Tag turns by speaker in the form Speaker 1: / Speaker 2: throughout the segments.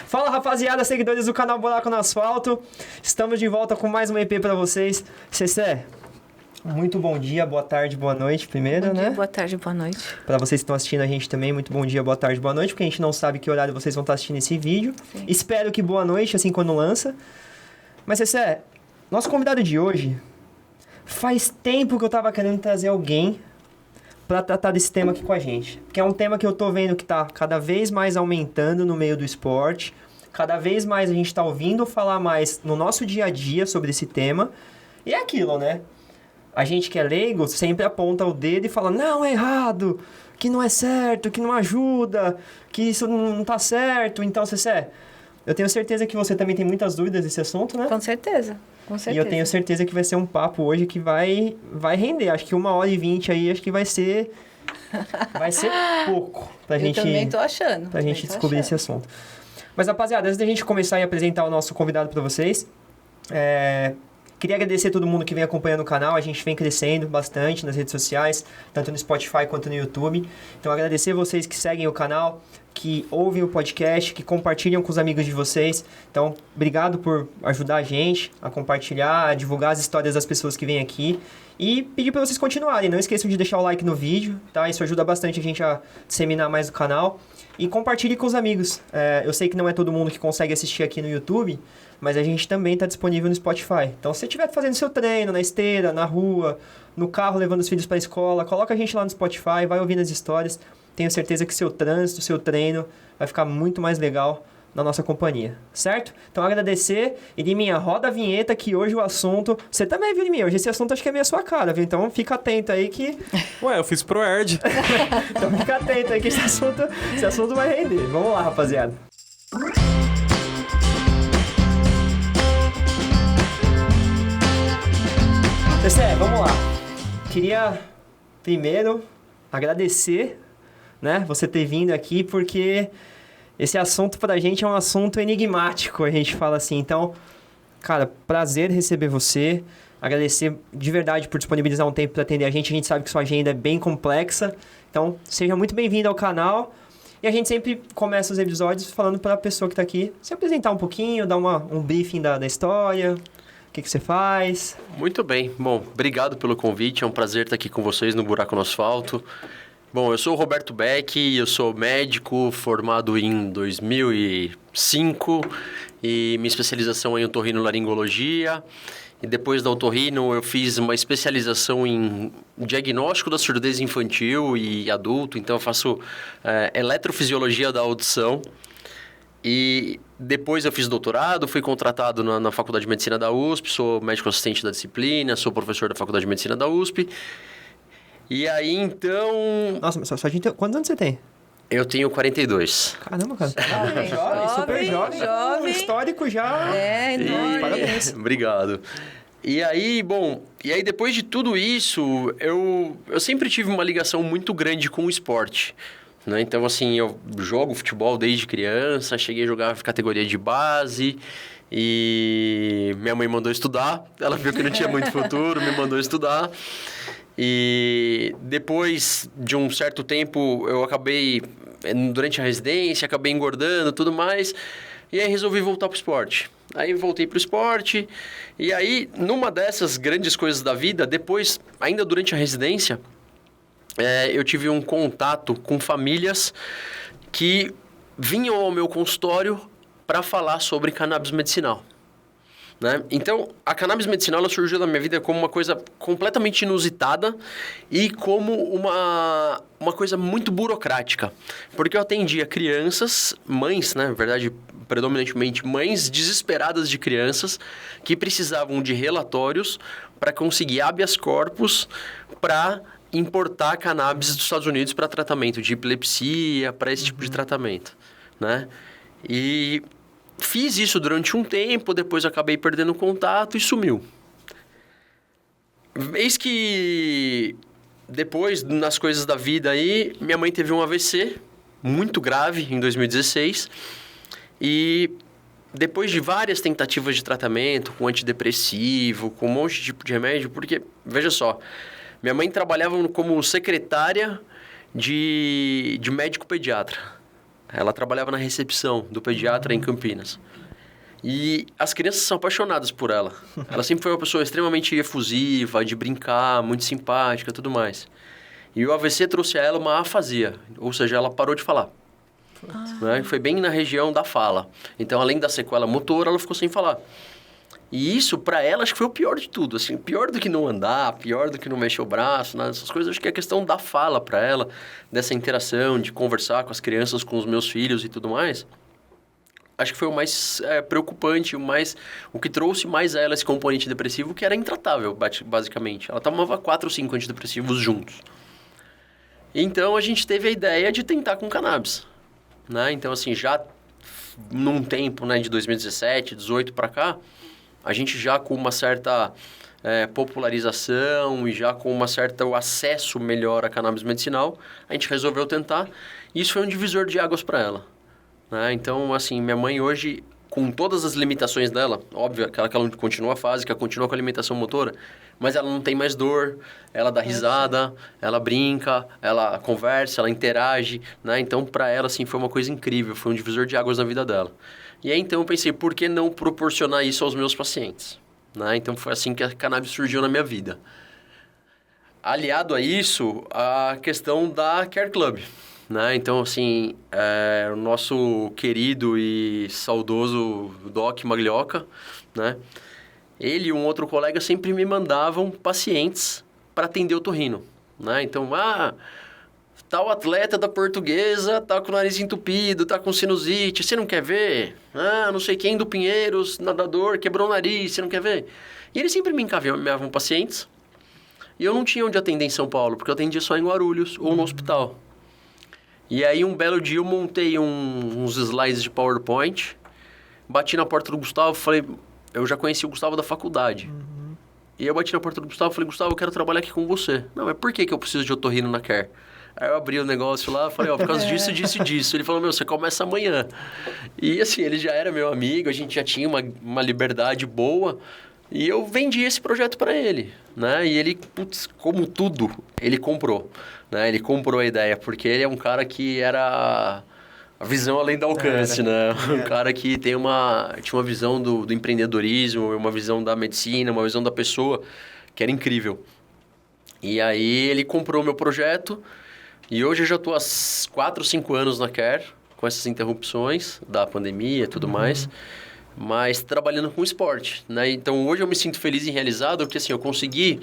Speaker 1: Fala, rapaziada, seguidores do canal Buraco no Asfalto. Estamos de volta com mais um EP pra vocês. Cessé, muito bom dia, boa tarde, boa noite primeiro,
Speaker 2: Bom dia,
Speaker 1: né?
Speaker 2: boa tarde, boa noite.
Speaker 1: Pra vocês que estão assistindo a gente também, muito bom dia, boa tarde, boa noite, porque a gente não sabe que horário vocês vão estar assistindo esse vídeo.
Speaker 2: Sim.
Speaker 1: Espero que boa noite, assim, quando lança. Mas, Cessé, nosso convidado de hoje, faz tempo que eu tava querendo trazer alguém para tratar desse tema aqui com a gente. Que é um tema que eu tô vendo que tá cada vez mais aumentando no meio do esporte. Cada vez mais a gente tá ouvindo falar mais no nosso dia a dia sobre esse tema. E é aquilo, né? A gente que é leigo sempre aponta o dedo e fala, não, é errado, que não é certo, que não ajuda, que isso não tá certo. Então, Cessé, eu tenho certeza que você também tem muitas dúvidas desse assunto, né?
Speaker 2: Com certeza, com certeza.
Speaker 1: E eu tenho certeza que vai ser um papo hoje que vai render. Acho que 1h20 aí, acho que vai ser pouco pra gente...
Speaker 2: Eu também tô achando.
Speaker 1: Pra gente descobrir esse assunto. Mas, rapaziada, antes da gente começar e apresentar o nosso convidado pra vocês, queria agradecer a todo mundo que vem acompanhando o canal. A gente vem crescendo bastante nas redes sociais, tanto no Spotify quanto no YouTube. Então, agradecer vocês que seguem o canal, que ouvem o podcast, que compartilham com os amigos de vocês. Então, obrigado por ajudar a gente a compartilhar, a divulgar as histórias das pessoas que vêm aqui. E pedir para vocês continuarem. Não esqueçam de deixar o like no vídeo, tá? Isso ajuda bastante a gente a disseminar mais o canal. E compartilhe com os amigos. Eu sei que não é todo mundo que consegue assistir aqui no YouTube, mas a gente também está disponível no Spotify. Então, se você estiver fazendo seu treino na esteira, na rua, no carro, levando os filhos para a escola, coloca a gente lá no Spotify, vai ouvindo as histórias. Tenho certeza que seu trânsito, seu treino vai ficar muito mais legal na nossa companhia, certo? Então, agradecer. E de minha roda a vinheta, que hoje o assunto... Você também viu de mim, hoje esse assunto acho que é meio a sua cara, viu? Então, fica atento aí que...
Speaker 3: Ué, eu fiz pro Erd.
Speaker 1: Então, fica atento aí que esse assunto vai render. Vamos lá, rapaziada. Cessé, vamos lá. Queria primeiro agradecer, né, você ter vindo aqui, porque esse assunto pra gente é um assunto enigmático, a gente fala assim. Então, cara, prazer receber você, agradecer de verdade por disponibilizar um tempo para atender a gente sabe que sua agenda é bem complexa, então seja muito bem-vindo ao canal. E a gente sempre começa os episódios falando para a pessoa que tá aqui se apresentar um pouquinho, dar um briefing da história, o que você faz.
Speaker 4: Muito bem. Bom, obrigado pelo convite. É um prazer estar aqui com vocês no Buraco no Asfalto. Bom, eu sou o Roberto Beck, eu sou médico formado em 2005 e minha especialização é em otorrinolaringologia. E depois da otorrino eu fiz uma especialização em diagnóstico da surdez infantil e adulto. Então eu faço eletrofisiologia da audição. E depois eu fiz doutorado, fui contratado na Faculdade de Medicina da USP, sou médico assistente da disciplina, sou professor da Faculdade de Medicina da USP. E aí, então...
Speaker 1: Nossa, mas só gente... Quantos anos você tem?
Speaker 4: Eu tenho 42.
Speaker 1: Caramba, cara. Jovem, super jovem. Um histórico já.
Speaker 2: Enorme.
Speaker 1: Parabéns.
Speaker 4: Obrigado. E aí, bom... E aí, depois de tudo isso, eu sempre tive uma ligação muito grande com o esporte. Né? Então, assim, eu jogo futebol desde criança, cheguei a jogar categoria de base... E minha mãe mandou estudar. Ela viu que não tinha muito futuro, me mandou estudar. E depois de um certo tempo, eu acabei, durante a residência, acabei engordando e tudo mais. E aí resolvi voltar pro esporte. Aí voltei pro esporte. E aí, numa dessas grandes coisas da vida, depois, ainda durante a residência, eu tive um contato com famílias que vinham ao meu consultório para falar sobre cannabis medicinal. Né? Então, a cannabis medicinal ela surgiu na minha vida como uma coisa completamente inusitada e como uma coisa muito burocrática. Porque eu atendia crianças, mães, né? Na verdade, predominantemente mães desesperadas de crianças que precisavam de relatórios para conseguir habeas corpus para importar cannabis dos Estados Unidos para tratamento de epilepsia, para esse tipo de tratamento. Né? E... fiz isso durante um tempo, depois acabei perdendo contato e sumiu. Eis que depois, nas coisas da vida aí, minha mãe teve um AVC muito grave em 2016 e depois de várias tentativas de tratamento com antidepressivo, com um monte de tipo de remédio, porque, veja só, minha mãe trabalhava como secretária de médico pediatra. Ela trabalhava na recepção do pediatra em Campinas. E as crianças são apaixonadas por ela. Ela sempre foi uma pessoa extremamente efusiva, de brincar, muito simpática, tudo mais. E o AVC trouxe a ela uma afasia, ou seja, ela parou de falar. Né? Foi bem na região da fala. Então, além da sequela motora, ela ficou sem falar. E isso, para ela, acho que foi o pior de tudo. Assim, pior do que não andar, pior do que não mexer o braço, né? Essas coisas. Acho que é a questão da fala para ela, dessa interação, de conversar com as crianças, com os meus filhos e tudo mais. Acho que foi o mais preocupante, o que trouxe mais a ela esse componente depressivo, que era intratável, basicamente. Ela tomava 4 ou 5 antidepressivos juntos. Então, a gente teve a ideia de tentar com cannabis. Né? Então, assim, já num tempo, né, de 2017, 2018 para cá, a gente já com uma certa popularização e já com uma certa acesso melhor a cannabis medicinal, a gente resolveu tentar. E isso foi um divisor de águas para ela. Né? Então, assim, minha mãe hoje, com todas as limitações dela, óbvio que ela continua fásica, continua com a alimentação motora, mas ela não tem mais dor, ela dá risada, ela brinca, ela conversa, ela interage, né? Então, para ela, assim, foi uma coisa incrível, foi um divisor de águas na vida dela. E aí, então, eu pensei, por que não proporcionar isso aos meus pacientes? Né? Então, foi assim que a cannabis surgiu na minha vida. Aliado a isso, a questão da Care Club. Né? Então, assim, o nosso querido e saudoso Doc Maglioca, né? Ele e um outro colega sempre me mandavam pacientes para atender o otorrino. Né? Então, tal atleta da Portuguesa tá com o nariz entupido, tá com sinusite, você não quer ver? Não sei quem do Pinheiros, nadador, quebrou o nariz, você não quer ver? E eles sempre me encaminhavam pacientes. E eu não tinha onde atender em São Paulo, porque eu atendia só em Guarulhos ou no hospital. E aí, um belo dia, eu montei uns slides de PowerPoint, bati na porta do Gustavo, falei... Eu já conheci o Gustavo da faculdade. E eu bati na porta do Gustavo e falei, Gustavo, eu quero trabalhar aqui com você. Não, mas por que eu preciso de otorrino na Care? Aí eu abri o negócio lá, falei, por causa disso, disso e disso. Ele falou, você começa amanhã. E assim, ele já era meu amigo, a gente já tinha uma liberdade boa. E eu vendi esse projeto para ele, né? E ele, como tudo, ele comprou. Né? Ele comprou a ideia, porque ele é um cara que era... A visão além do alcance, né? Um cara que tinha uma visão do empreendedorismo, uma visão da medicina, uma visão da pessoa, que era incrível. E aí ele comprou o meu projeto e hoje eu já estou há 4 ou 5 anos na Care, com essas interrupções da pandemia e tudo mais, mas trabalhando com esporte, né? Então hoje eu me sinto feliz e realizado porque assim, eu consegui...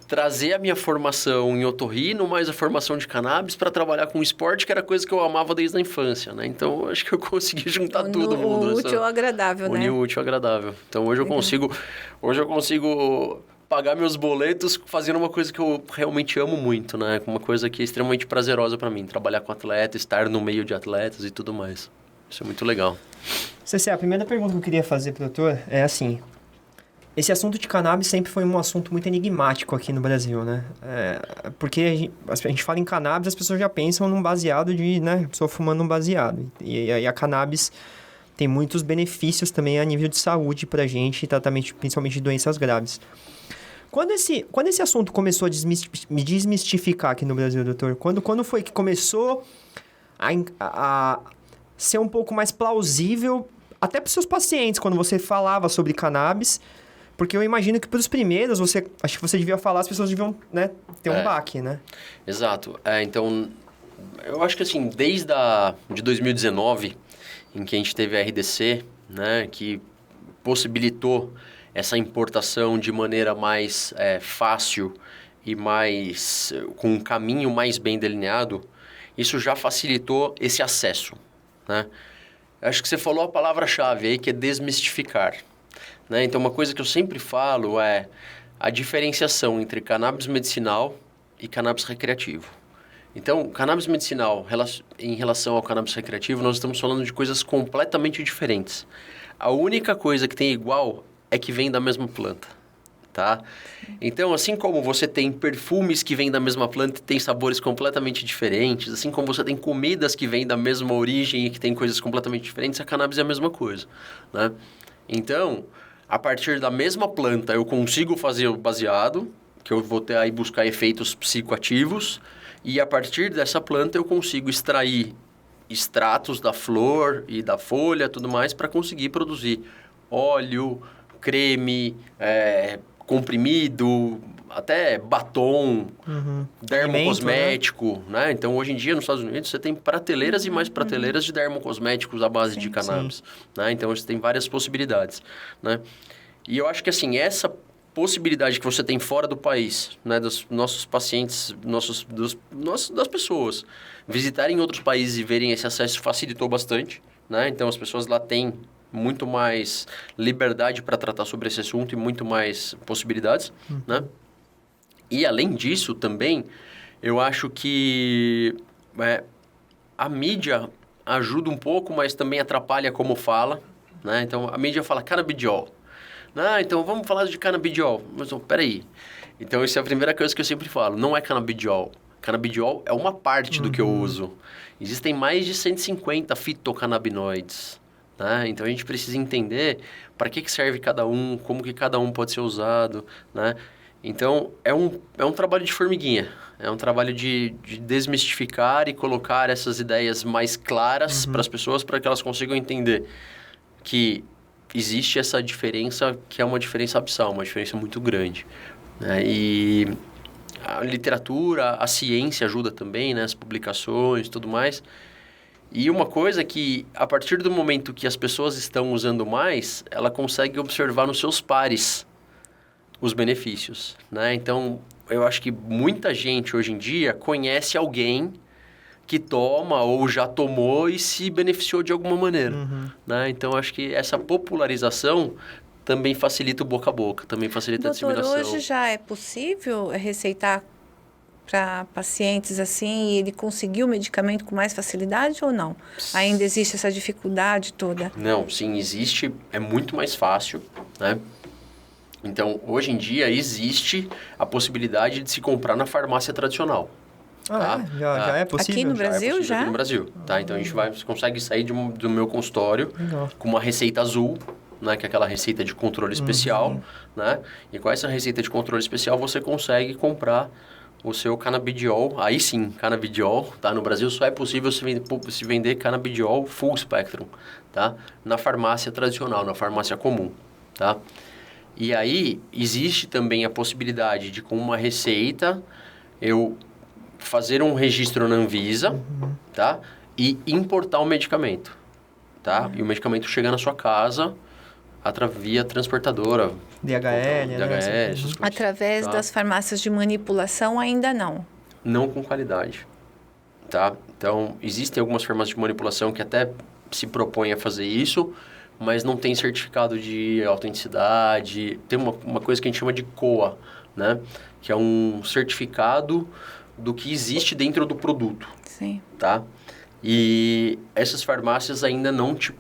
Speaker 4: trazer a minha formação em otorrino, mais a formação de cannabis para trabalhar com esporte, que era coisa que eu amava desde a infância, né? Então, acho que eu consegui juntar todo mundo.
Speaker 2: O útil ao agradável, né?
Speaker 4: Unir o útil ao agradável. Então, hoje eu consigo pagar meus boletos fazendo uma coisa que eu realmente amo muito, né? Uma coisa que é extremamente prazerosa para mim, trabalhar com atleta, estar no meio de atletas e tudo mais. Isso é muito legal.
Speaker 1: Cecê, a primeira pergunta que eu queria fazer pro doutor é assim... Esse assunto de cannabis sempre foi um assunto muito enigmático aqui no Brasil, né? Porque a gente fala em cannabis, as pessoas já pensam num baseado de, né? Pessoa fumando um baseado. E a cannabis tem muitos benefícios também a nível de saúde pra gente, tratamento principalmente de doenças graves. Quando esse assunto começou a me desmistificar aqui no Brasil, doutor? Quando foi que começou a ser um pouco mais plausível, até para os seus pacientes, quando você falava sobre cannabis... Porque eu imagino que para os primeiros, acho que você devia falar, as pessoas deviam, né, ter um baque, né?
Speaker 4: Exato. Então, eu acho que assim, desde de 2019, em que a gente teve a RDC, né, que possibilitou essa importação de maneira mais fácil e mais com um caminho mais bem delineado, isso já facilitou esse acesso, né? Acho que você falou a palavra-chave aí, que é desmistificar. Né? Então, uma coisa que eu sempre falo é a diferenciação entre cannabis medicinal e cannabis recreativo. Então, cannabis medicinal, em relação ao cannabis recreativo, nós estamos falando de coisas completamente diferentes. A única coisa que tem igual é que vem da mesma planta, tá? Então, assim como você tem perfumes que vêm da mesma planta e tem sabores completamente diferentes, assim como você tem comidas que vêm da mesma origem e que tem coisas completamente diferentes, a cannabis é a mesma coisa, né? Então... A partir da mesma planta, eu consigo fazer o baseado, que eu vou ter aí buscar efeitos psicoativos, e a partir dessa planta eu consigo extrair extratos da flor e da folha, tudo mais, para conseguir produzir óleo, creme, comprimido, até batom, dermocosmético, né? Então, hoje em dia, nos Estados Unidos, você tem prateleiras e mais prateleiras de dermocosméticos à base de cannabis, né? Então, você tem várias possibilidades, né? E eu acho que, assim, essa possibilidade que você tem fora do país, né? Dos nossos pacientes, das pessoas visitarem outros países e verem esse acesso facilitou bastante, né? Então, as pessoas lá têm muito mais liberdade para tratar sobre esse assunto e muito mais possibilidades, né? E, além disso, também, eu acho que a mídia ajuda um pouco, mas também atrapalha como fala, né? Então, a mídia fala canabidiol. Então vamos falar de canabidiol. Mas, peraí. Então, essa é a primeira coisa que eu sempre falo. Não é canabidiol. Canabidiol é uma parte do que eu uso. Existem mais de 150 fitocannabinoides. Né? Então, a gente precisa entender para que serve cada um, como que cada um pode ser usado, né? Então, é um trabalho de formiguinha. É um trabalho de desmistificar e colocar essas ideias mais claras para as pessoas, para que elas consigam entender que existe essa diferença, que é uma diferença abissal, uma diferença muito grande, né? E a literatura, a ciência ajuda também, né? As publicações e tudo mais. E uma coisa que, a partir do momento que as pessoas estão usando mais, ela consegue observar nos seus pares os benefícios, né? Então, eu acho que muita gente hoje em dia conhece alguém que toma ou já tomou e se beneficiou de alguma maneira, né? Então, acho que essa popularização também facilita o boca a boca, também facilita a disseminação.
Speaker 2: Hoje já é possível receitar para pacientes assim e ele conseguir o medicamento com mais facilidade ou não? Ainda existe essa dificuldade toda?
Speaker 4: Não, sim, existe, é muito mais fácil, né? Então, hoje em dia, existe a possibilidade de se comprar na farmácia tradicional. Tá?
Speaker 1: Já é possível?
Speaker 2: Aqui no Brasil, já?
Speaker 4: Aqui no Brasil, tá? Então, você consegue sair do meu consultório com uma receita azul, né? Que é aquela receita de controle especial, né? E com essa receita de controle especial, você consegue comprar o seu canabidiol. Aí sim, canabidiol, tá? No Brasil, só é possível se vender canabidiol full spectrum, tá? Na farmácia tradicional, na farmácia comum, tá? E aí, existe também a possibilidade de, com uma receita, eu fazer um registro na Anvisa, tá? E importar o medicamento, tá? E o medicamento chega na sua casa via transportadora.
Speaker 1: DHL, né?
Speaker 4: essas coisas,
Speaker 2: Através
Speaker 4: tá?
Speaker 2: das farmácias de manipulação, ainda não.
Speaker 4: Não com qualidade, tá? Então, existem algumas farmácias de manipulação que até se propõem a fazer isso, mas não tem certificado de autenticidade. Tem uma coisa que a gente chama de COA, né? Que é um certificado do que existe dentro do produto.
Speaker 2: Sim.
Speaker 4: Tá? E essas farmácias ainda não te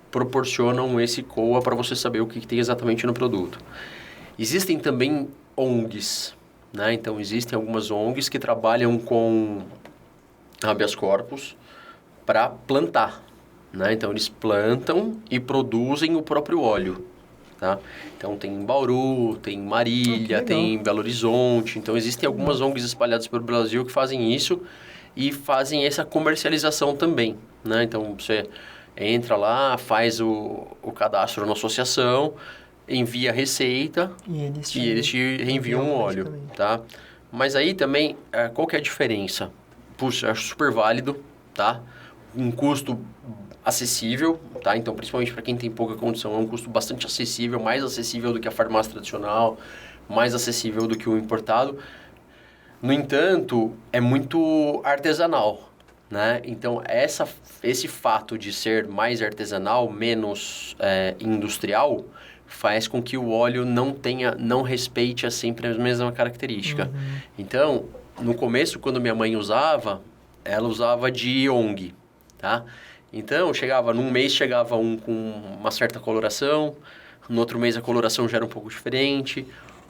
Speaker 4: proporcionam esse COA para você saber o que tem exatamente no produto. Existem também ONGs, né? Então, existem algumas ONGs que trabalham com habeas corpus para plantar, né? Então, eles plantam e produzem o próprio óleo, tá? Então, tem em Bauru, tem em Marília, tem em Belo Horizonte. Então, existem algumas ONGs espalhadas pelo Brasil que fazem isso e fazem essa comercialização também, né? Então, você entra lá, faz o cadastro na associação, envia a receita e eles te reenviam um óleo, tá? Mas aí também, qual que é a diferença? Puxa, acho super válido, tá? Um custo acessível, tá? Então, principalmente para quem tem pouca condição, é um custo bastante acessível, mais acessível do que a farmácia tradicional, mais acessível do que o importado. No entanto, é muito artesanal, né? Então, esse fato de ser mais artesanal, menos industrial, faz com que o óleo não respeite sempre a mesma característica. Então, no começo, quando minha mãe usava, ela usava de ONG, tá? Então, num mês chegava um com uma certa coloração, no outro mês a coloração já era um pouco diferente,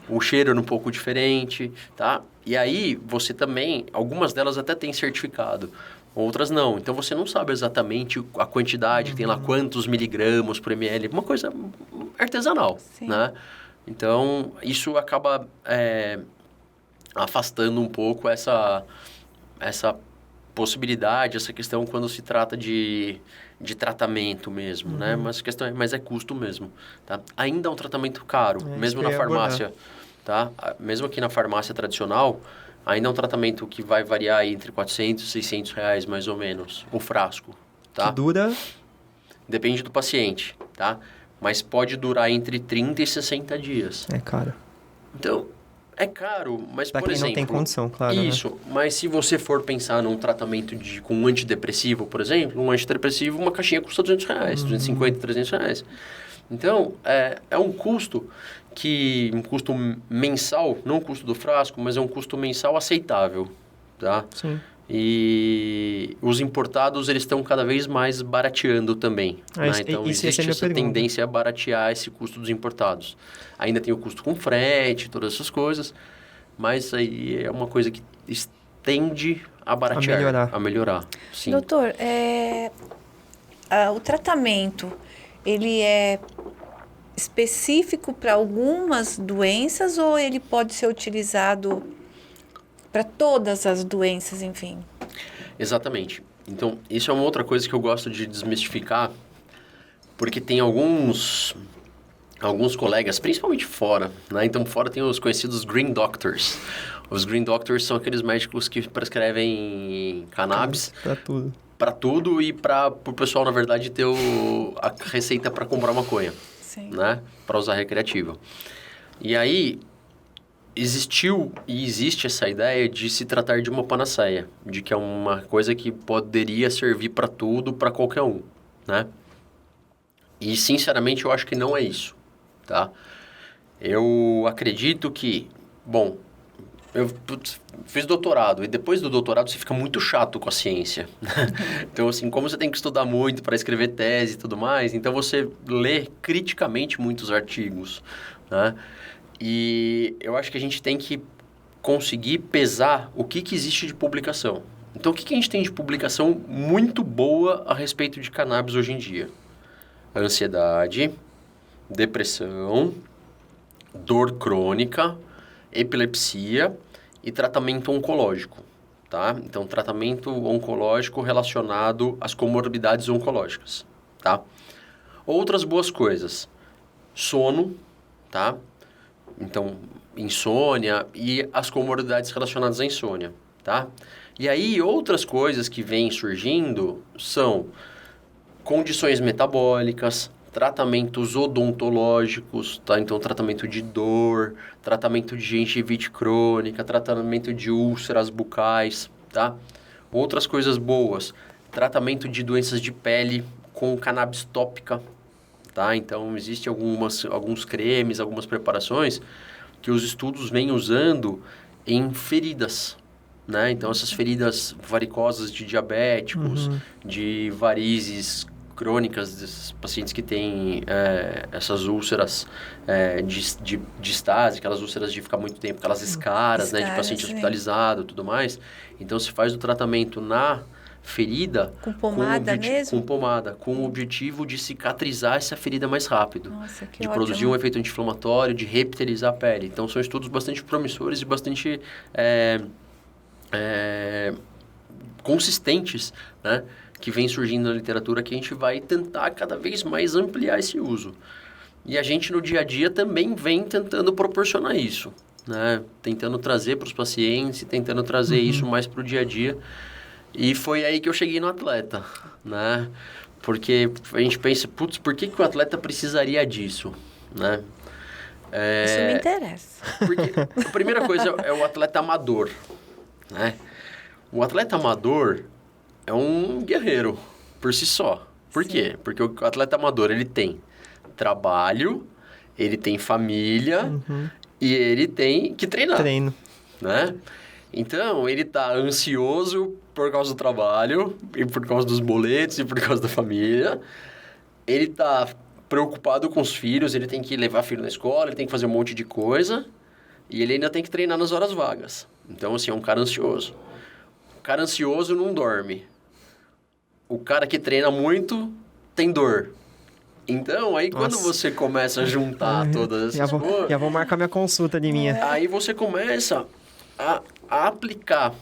Speaker 4: o cheiro era um pouco diferente, tá? E aí, você também, algumas delas até têm certificado, outras não. Então, você não sabe exatamente a quantidade, tem lá quantos miligramas por ml, uma coisa artesanal, né? Então, isso acaba afastando um pouco essa possibilidade, essa questão quando se trata de tratamento mesmo, né? Mas a questão mas é custo mesmo, tá? Ainda é um tratamento caro, mesmo na farmácia, tá? Mesmo aqui na farmácia tradicional, ainda é um tratamento que vai variar entre 400 e 600 reais, mais ou menos, o frasco, tá?
Speaker 1: Que dura?
Speaker 4: Depende do paciente, tá? Mas pode durar entre 30 e 60 dias.
Speaker 1: É caro.
Speaker 4: Então, é caro, mas,
Speaker 1: Pra
Speaker 4: por
Speaker 1: quem
Speaker 4: exemplo...
Speaker 1: não tem condição, claro,
Speaker 4: Isso, mas se você for pensar num tratamento com um antidepressivo, por exemplo, um antidepressivo, uma caixinha custa 200 reais, 250, 300 reais. Então, é um custo um custo mensal, não o custo do frasco, mas é um custo mensal aceitável, tá?
Speaker 1: Sim.
Speaker 4: E os importados, eles estão cada vez mais barateando também. Né? Então, existe essa tendência a baratear esse custo dos importados. Ainda tem o custo com frete, todas essas coisas, mas aí é uma coisa que tende a baratear. A melhorar. Sim.
Speaker 2: Doutor, o tratamento, ele é específico para algumas doenças ou ele pode ser utilizado para todas as doenças, enfim?
Speaker 4: Exatamente. Então, isso é uma outra coisa que eu gosto de desmistificar, porque tem alguns colegas, principalmente fora, né? Então, fora tem os conhecidos Green Doctors. Os Green Doctors são aqueles médicos que prescrevem cannabis
Speaker 1: para tudo.
Speaker 4: Para tudo e para o pessoal, na verdade, ter a receita para comprar maconha.
Speaker 2: Sim.
Speaker 4: Né? Para usar recreativa. E aí, existiu e existe essa ideia de se tratar de uma panaceia, de que é uma coisa que poderia servir para tudo, para qualquer um, né? E, sinceramente, eu acho que não é isso, tá? Eu acredito que, bom, eu fiz doutorado e depois do doutorado você fica muito chato com a ciência. Então, assim, como você tem que estudar muito para escrever tese e tudo mais, então você lê criticamente muitos artigos, né? E eu acho que a gente tem que conseguir pesar o que existe de publicação. Então, o que a gente tem de publicação muito boa a respeito de cannabis hoje em dia? Ansiedade, depressão, dor crônica, epilepsia e tratamento oncológico, tá? Então, tratamento oncológico relacionado às comorbidades oncológicas, tá? Outras boas coisas, sono, tá? Então, insônia e as comorbidades relacionadas à insônia, tá? E aí, outras coisas que vêm surgindo são condições metabólicas, tratamentos odontológicos, tá? Então, tratamento de dor, tratamento de gengivite crônica, tratamento de úlceras bucais, tá? Outras coisas boas, tratamento de doenças de pele com cannabis tópica, tá? Então, existem alguns cremes, algumas preparações que os estudos vêm usando em feridas, né? Então, essas feridas varicosas de diabéticos, de varizes crônicas, desses pacientes que têm essas úlceras de estase, aquelas úlceras de ficar muito tempo, aquelas escaras, né? De paciente hospitalizado e tudo mais. Então, se faz o tratamento na ferida...
Speaker 2: Com pomada mesmo?
Speaker 4: Com pomada, com o objetivo de cicatrizar essa ferida mais rápido.
Speaker 2: Nossa, que
Speaker 4: de
Speaker 2: ótimo.
Speaker 4: produzir um efeito anti-inflamatório, de reptilizar a pele. Então, são estudos bastante promissores e bastante consistentes, né? Que vem surgindo na literatura, que a gente vai tentar cada vez mais ampliar esse uso. E a gente, no dia a dia, também vem tentando proporcionar isso, né? Tentando trazer para os pacientes, tentando trazer isso mais para o dia a dia. E foi aí que eu cheguei no atleta, né? Porque a gente pensa, putz, por que o atleta precisaria disso, né?
Speaker 2: Isso me interessa.
Speaker 4: Porque a primeira coisa é o atleta amador, né? O atleta amador é um guerreiro por si só. Por quê? Porque o atleta amador, ele tem trabalho, ele tem família e ele tem que treinar.
Speaker 1: Treino.
Speaker 4: Né? Então, ele tá ansioso por causa do trabalho, e por causa dos boletos, e por causa da família. Ele tá preocupado com os filhos, ele tem que levar filho na escola, ele tem que fazer um monte de coisa, e ele ainda tem que treinar nas horas vagas. Então, assim, é um cara ansioso. O cara ansioso não dorme. O cara que treina muito tem dor. Então, aí quando você começa a juntar todas essas coisas...
Speaker 1: Já vou marcar minha consulta de minha.
Speaker 4: Aí você começa a aplicar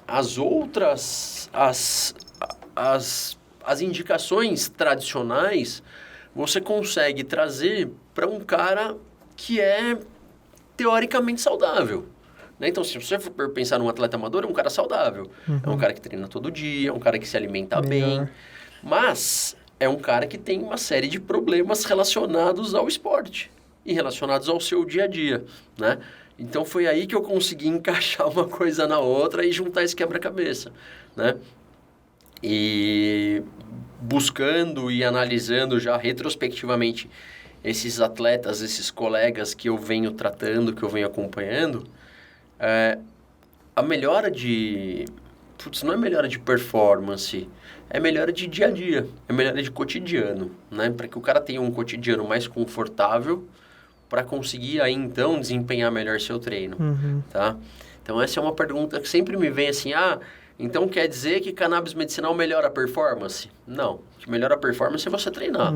Speaker 4: as outras, as indicações tradicionais, você consegue trazer para um cara que é teoricamente saudável. Né? Então, se você for pensar num atleta amador, é um cara saudável. É um cara que treina todo dia, é um cara que se alimenta bem. Mas é um cara que tem uma série de problemas relacionados ao esporte e relacionados ao seu dia a dia, né? Então, foi aí que eu consegui encaixar uma coisa na outra e juntar esse quebra-cabeça, né? E buscando e analisando já retrospectivamente esses atletas, esses colegas que eu venho tratando, que eu venho acompanhando, a melhora de... não é melhora de performance, é melhora de dia a dia, é melhora de cotidiano, né? Para que o cara tenha um cotidiano mais confortável para conseguir aí, então, desempenhar melhor seu treino, tá? Então, essa é uma pergunta que sempre me vem assim, então quer dizer que cannabis medicinal melhora a performance? Não, o que melhora a performance é você treinar,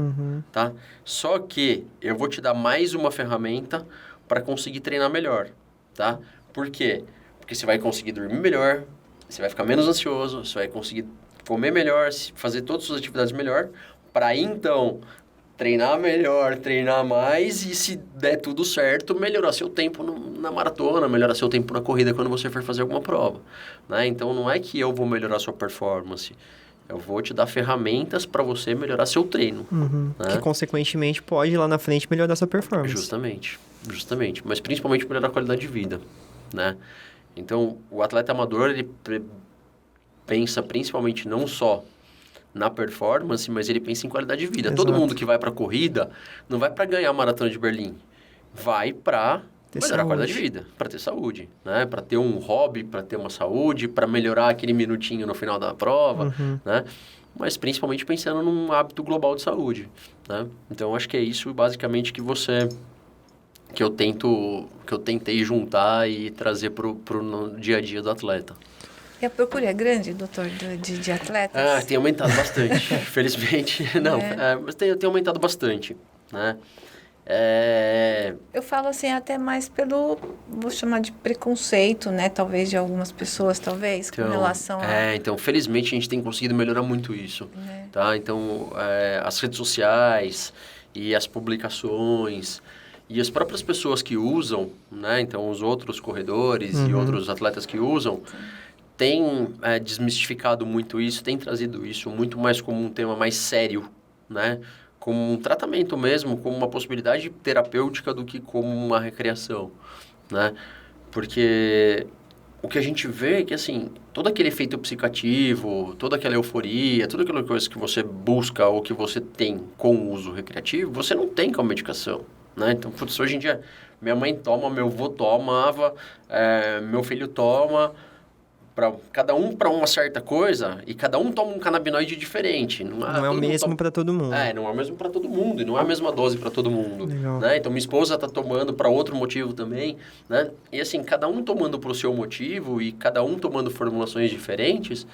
Speaker 4: tá? Só que eu vou te dar mais uma ferramenta para conseguir treinar melhor, tá? Por quê? Porque você vai conseguir dormir melhor, você vai ficar menos ansioso, você vai conseguir comer melhor, fazer todas as suas atividades melhor, para então treinar melhor, treinar mais e, se der tudo certo, melhorar seu tempo na maratona, melhorar seu tempo na corrida quando você for fazer alguma prova, né? Então, não é que eu vou melhorar sua performance, eu vou te dar ferramentas para você melhorar seu treino. Né?
Speaker 1: Que, consequentemente, pode lá na frente melhorar sua performance.
Speaker 4: Justamente. Mas principalmente melhorar a qualidade de vida, né? Então, o atleta amador, ele pensa principalmente não só na performance, mas ele pensa em qualidade de vida. Exato. Todo mundo que vai para corrida não vai para ganhar a Maratona de Berlim. Vai para melhorar a qualidade de vida, para ter saúde, né? Para ter um hobby, para ter uma saúde, para melhorar aquele minutinho no final da prova, né? Mas principalmente pensando num hábito global de saúde, né? Então, acho que é isso basicamente que eu tentei juntar e trazer pro dia a dia do atleta.
Speaker 2: E a procura é grande, doutor, de atletas?
Speaker 4: Tem aumentado bastante. Felizmente, não. Mas tem aumentado bastante, né?
Speaker 2: Eu falo assim, até mais pelo, vou chamar de preconceito, né? Talvez de algumas pessoas, talvez, com relação a...
Speaker 4: Então, felizmente, a gente tem conseguido melhorar muito isso, tá? Então, as redes sociais e as publicações e as próprias pessoas que usam, né? Então, os outros corredores e outros atletas que usam... tem desmistificado muito isso, tem trazido isso muito mais como um tema mais sério, né? Como um tratamento mesmo, como uma possibilidade terapêutica do que como uma recreação, né? Porque o que a gente vê é que, assim, todo aquele efeito psicoativo, toda aquela euforia, toda aquela coisa que você busca ou que você tem com o uso recreativo, você não tem com a medicação, né? Então, hoje em dia, minha mãe toma, meu avô tomava, meu filho toma... cada um para uma certa coisa, e cada um toma um canabinoide diferente.
Speaker 1: Não é o mesmo para todo mundo.
Speaker 4: Não é o mesmo para todo mundo, e não é a mesma dose para todo mundo.
Speaker 1: Legal.
Speaker 4: Né? Então, minha esposa está tomando para outro motivo também, né? E assim, cada um tomando para o seu motivo, e cada um tomando formulações diferentes,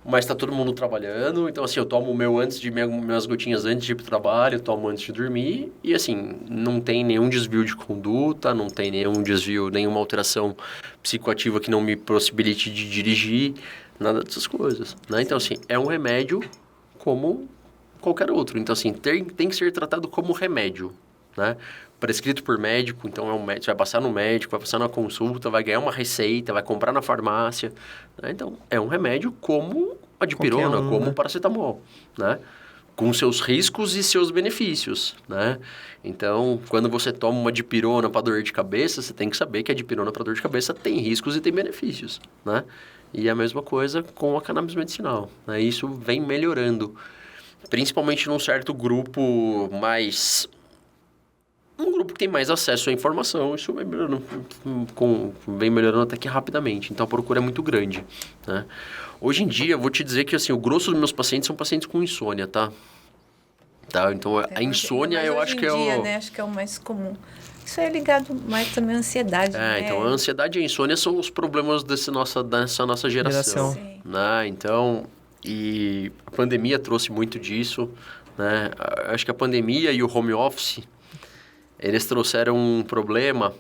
Speaker 4: mas está todo mundo trabalhando. Então, assim, eu tomo o meu antes de minhas gotinhas antes de ir para o trabalho, tomo antes de dormir. E, assim, não tem nenhum desvio de conduta, não tem nenhum desvio, nenhuma alteração psicoativa que não me possibilite de dirigir, nada dessas coisas, né? Então, assim, é um remédio como qualquer outro. Então, assim, tem que ser tratado como remédio, né? Prescrito por médico, então você vai passar no médico, vai passar na consulta, vai ganhar uma receita, vai comprar na farmácia, né? Então, é um remédio como a dipirona, como o paracetamol, né? Com seus riscos e seus benefícios, né? Então, quando você toma uma dipirona para dor de cabeça, você tem que saber que a dipirona para dor de cabeça tem riscos e tem benefícios, né? E a mesma coisa com a cannabis medicinal, né? Isso vem melhorando, principalmente num certo grupo mais... um grupo que tem mais acesso à informação, isso vem melhorando até que rapidamente. Então, a procura é muito grande, né? Hoje em dia, eu vou te dizer que, assim, o grosso dos meus pacientes são pacientes com insônia, tá? Então, a insônia, eu acho que é o...
Speaker 2: né? Acho que é o mais comum. Isso é ligado mais também à ansiedade, né?
Speaker 4: Então, a ansiedade e a insônia são os problemas dessa nossa geração. Né? Então, e a pandemia trouxe muito disso, né? Acho que a pandemia e o home office... eles trouxeram um problema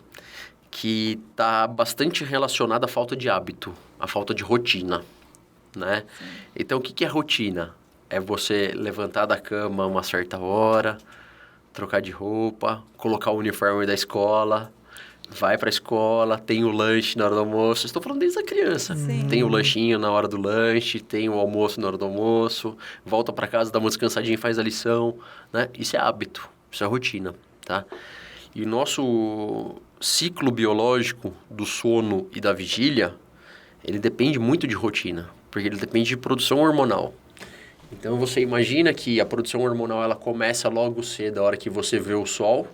Speaker 4: que está bastante relacionado à falta de hábito, a falta de rotina, né? Então, o que é rotina? É você levantar da cama uma certa hora, trocar de roupa, colocar o uniforme da escola, vai pra escola, tem o lanche na hora do almoço. Estou falando desde a criança.
Speaker 2: Sim.
Speaker 4: Tem o lanchinho na hora do lanche, tem o almoço na hora do almoço, volta pra casa, dá uma descansadinha e faz a lição, né? Isso é hábito, isso é rotina, tá? E o nosso ciclo biológico do sono e da vigília, ele depende muito de rotina, porque ele depende de produção hormonal. Então, você imagina que a produção hormonal, ela começa logo cedo, a hora que você vê o sol,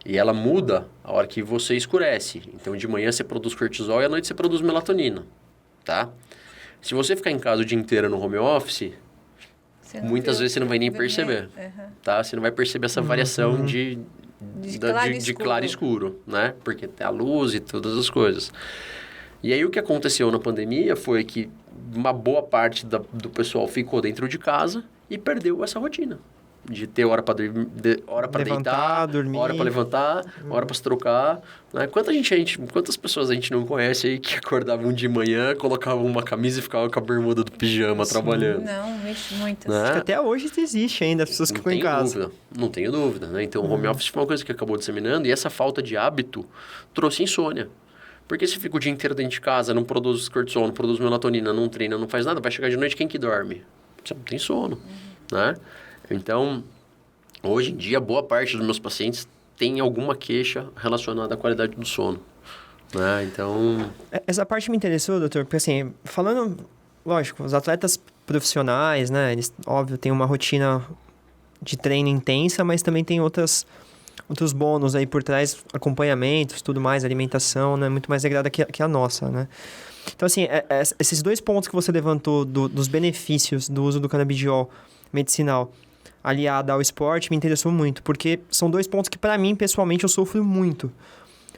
Speaker 4: e ela muda a hora que você escurece. Então, de manhã você produz cortisol e à noite você produz melatonina, tá? Se você ficar em casa o dia inteiro no home office, muitas vezes você não vai nem perceber, tá? Você não vai perceber essa variação de claro e escuro, né? Porque tem a luz e todas as coisas. E aí, o que aconteceu na pandemia foi que uma boa parte do pessoal ficou dentro de casa e perdeu essa rotina. De ter hora para hora para deitar,
Speaker 1: dormir.
Speaker 4: hora para levantar, hora para se trocar. Né? Quantas pessoas a gente não conhece aí que acordavam de manhã, colocavam uma camisa e ficavam com a bermuda do pijama trabalhando?
Speaker 2: Não, muitas.
Speaker 4: Né?
Speaker 1: Acho que até hoje existe ainda as pessoas que ficam em casa.
Speaker 4: Não tenho dúvida. Né? Então, o home office foi uma coisa que acabou disseminando e essa falta de hábito trouxe insônia. Porque se fica o dia inteiro dentro de casa, não produz cortisol, não produz melatonina, não treina, não faz nada, vai chegar de noite, quem que dorme? Você não tem sono, né? Então, hoje em dia, boa parte dos meus pacientes tem alguma queixa relacionada à qualidade do sono, né? Então...
Speaker 1: Essa parte me interessou, doutor, porque assim, falando, lógico, os atletas profissionais, né, eles, óbvio, têm uma rotina de treino intensa, mas também tem outros bônus aí por trás, acompanhamentos, tudo mais, alimentação, né? Muito mais regrada que a nossa, né? Então, assim, esses dois pontos que você levantou dos benefícios do uso do canabidiol medicinal aliado ao esporte me interessou muito, porque são dois pontos que, para mim, pessoalmente, eu sofro muito.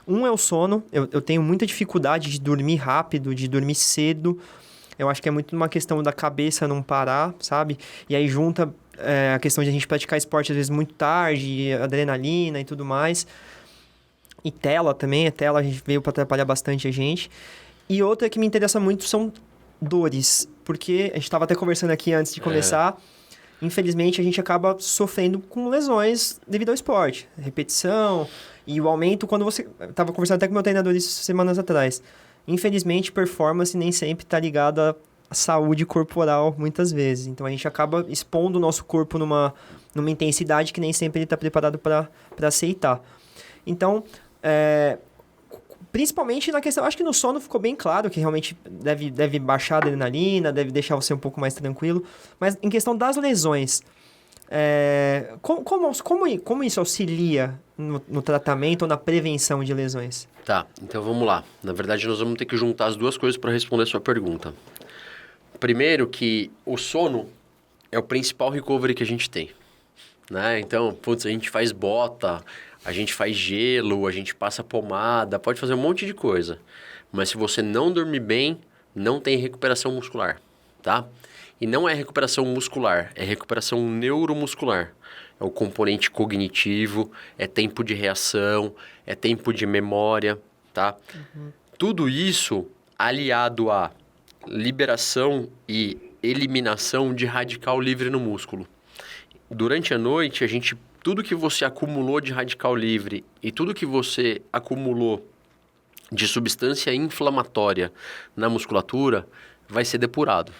Speaker 1: Um é o sono, eu tenho muita dificuldade de dormir rápido, de dormir cedo. Eu acho que é muito uma questão da cabeça não parar, sabe? E aí junta... a questão de a gente praticar esporte às vezes muito tarde, adrenalina e tudo mais. E tela também, a gente veio para atrapalhar bastante a gente. E outra que me interessa muito são dores, porque a gente estava até conversando aqui antes de começar, infelizmente a gente acaba sofrendo com lesões devido ao esporte. Repetição e o aumento quando você... Estava conversando até com meu treinador isso semanas atrás. Infelizmente, performance nem sempre está ligada a saúde corporal, muitas vezes. Então, a gente acaba expondo o nosso corpo numa intensidade que nem sempre ele está preparado para aceitar. Então, principalmente na questão... Acho que no sono ficou bem claro que realmente deve baixar a adrenalina, deve deixar você um pouco mais tranquilo. Mas em questão das lesões, como isso auxilia no tratamento ou na prevenção de lesões?
Speaker 4: Tá, então vamos lá. Na verdade, nós vamos ter que juntar as duas coisas para responder a sua pergunta. Primeiro que o sono é o principal recovery que a gente tem, né? Então, putz, a gente faz bota, a gente faz gelo, a gente passa pomada, pode fazer um monte de coisa. Mas se você não dormir bem, não tem recuperação muscular, tá? E não é recuperação muscular, é recuperação neuromuscular. É o componente cognitivo, é tempo de reação, é tempo de memória, tá? Tudo isso aliado a liberação e eliminação de radical livre no músculo. Durante a noite, tudo que você acumulou de radical livre e tudo que você acumulou de substância inflamatória na musculatura vai ser depurado,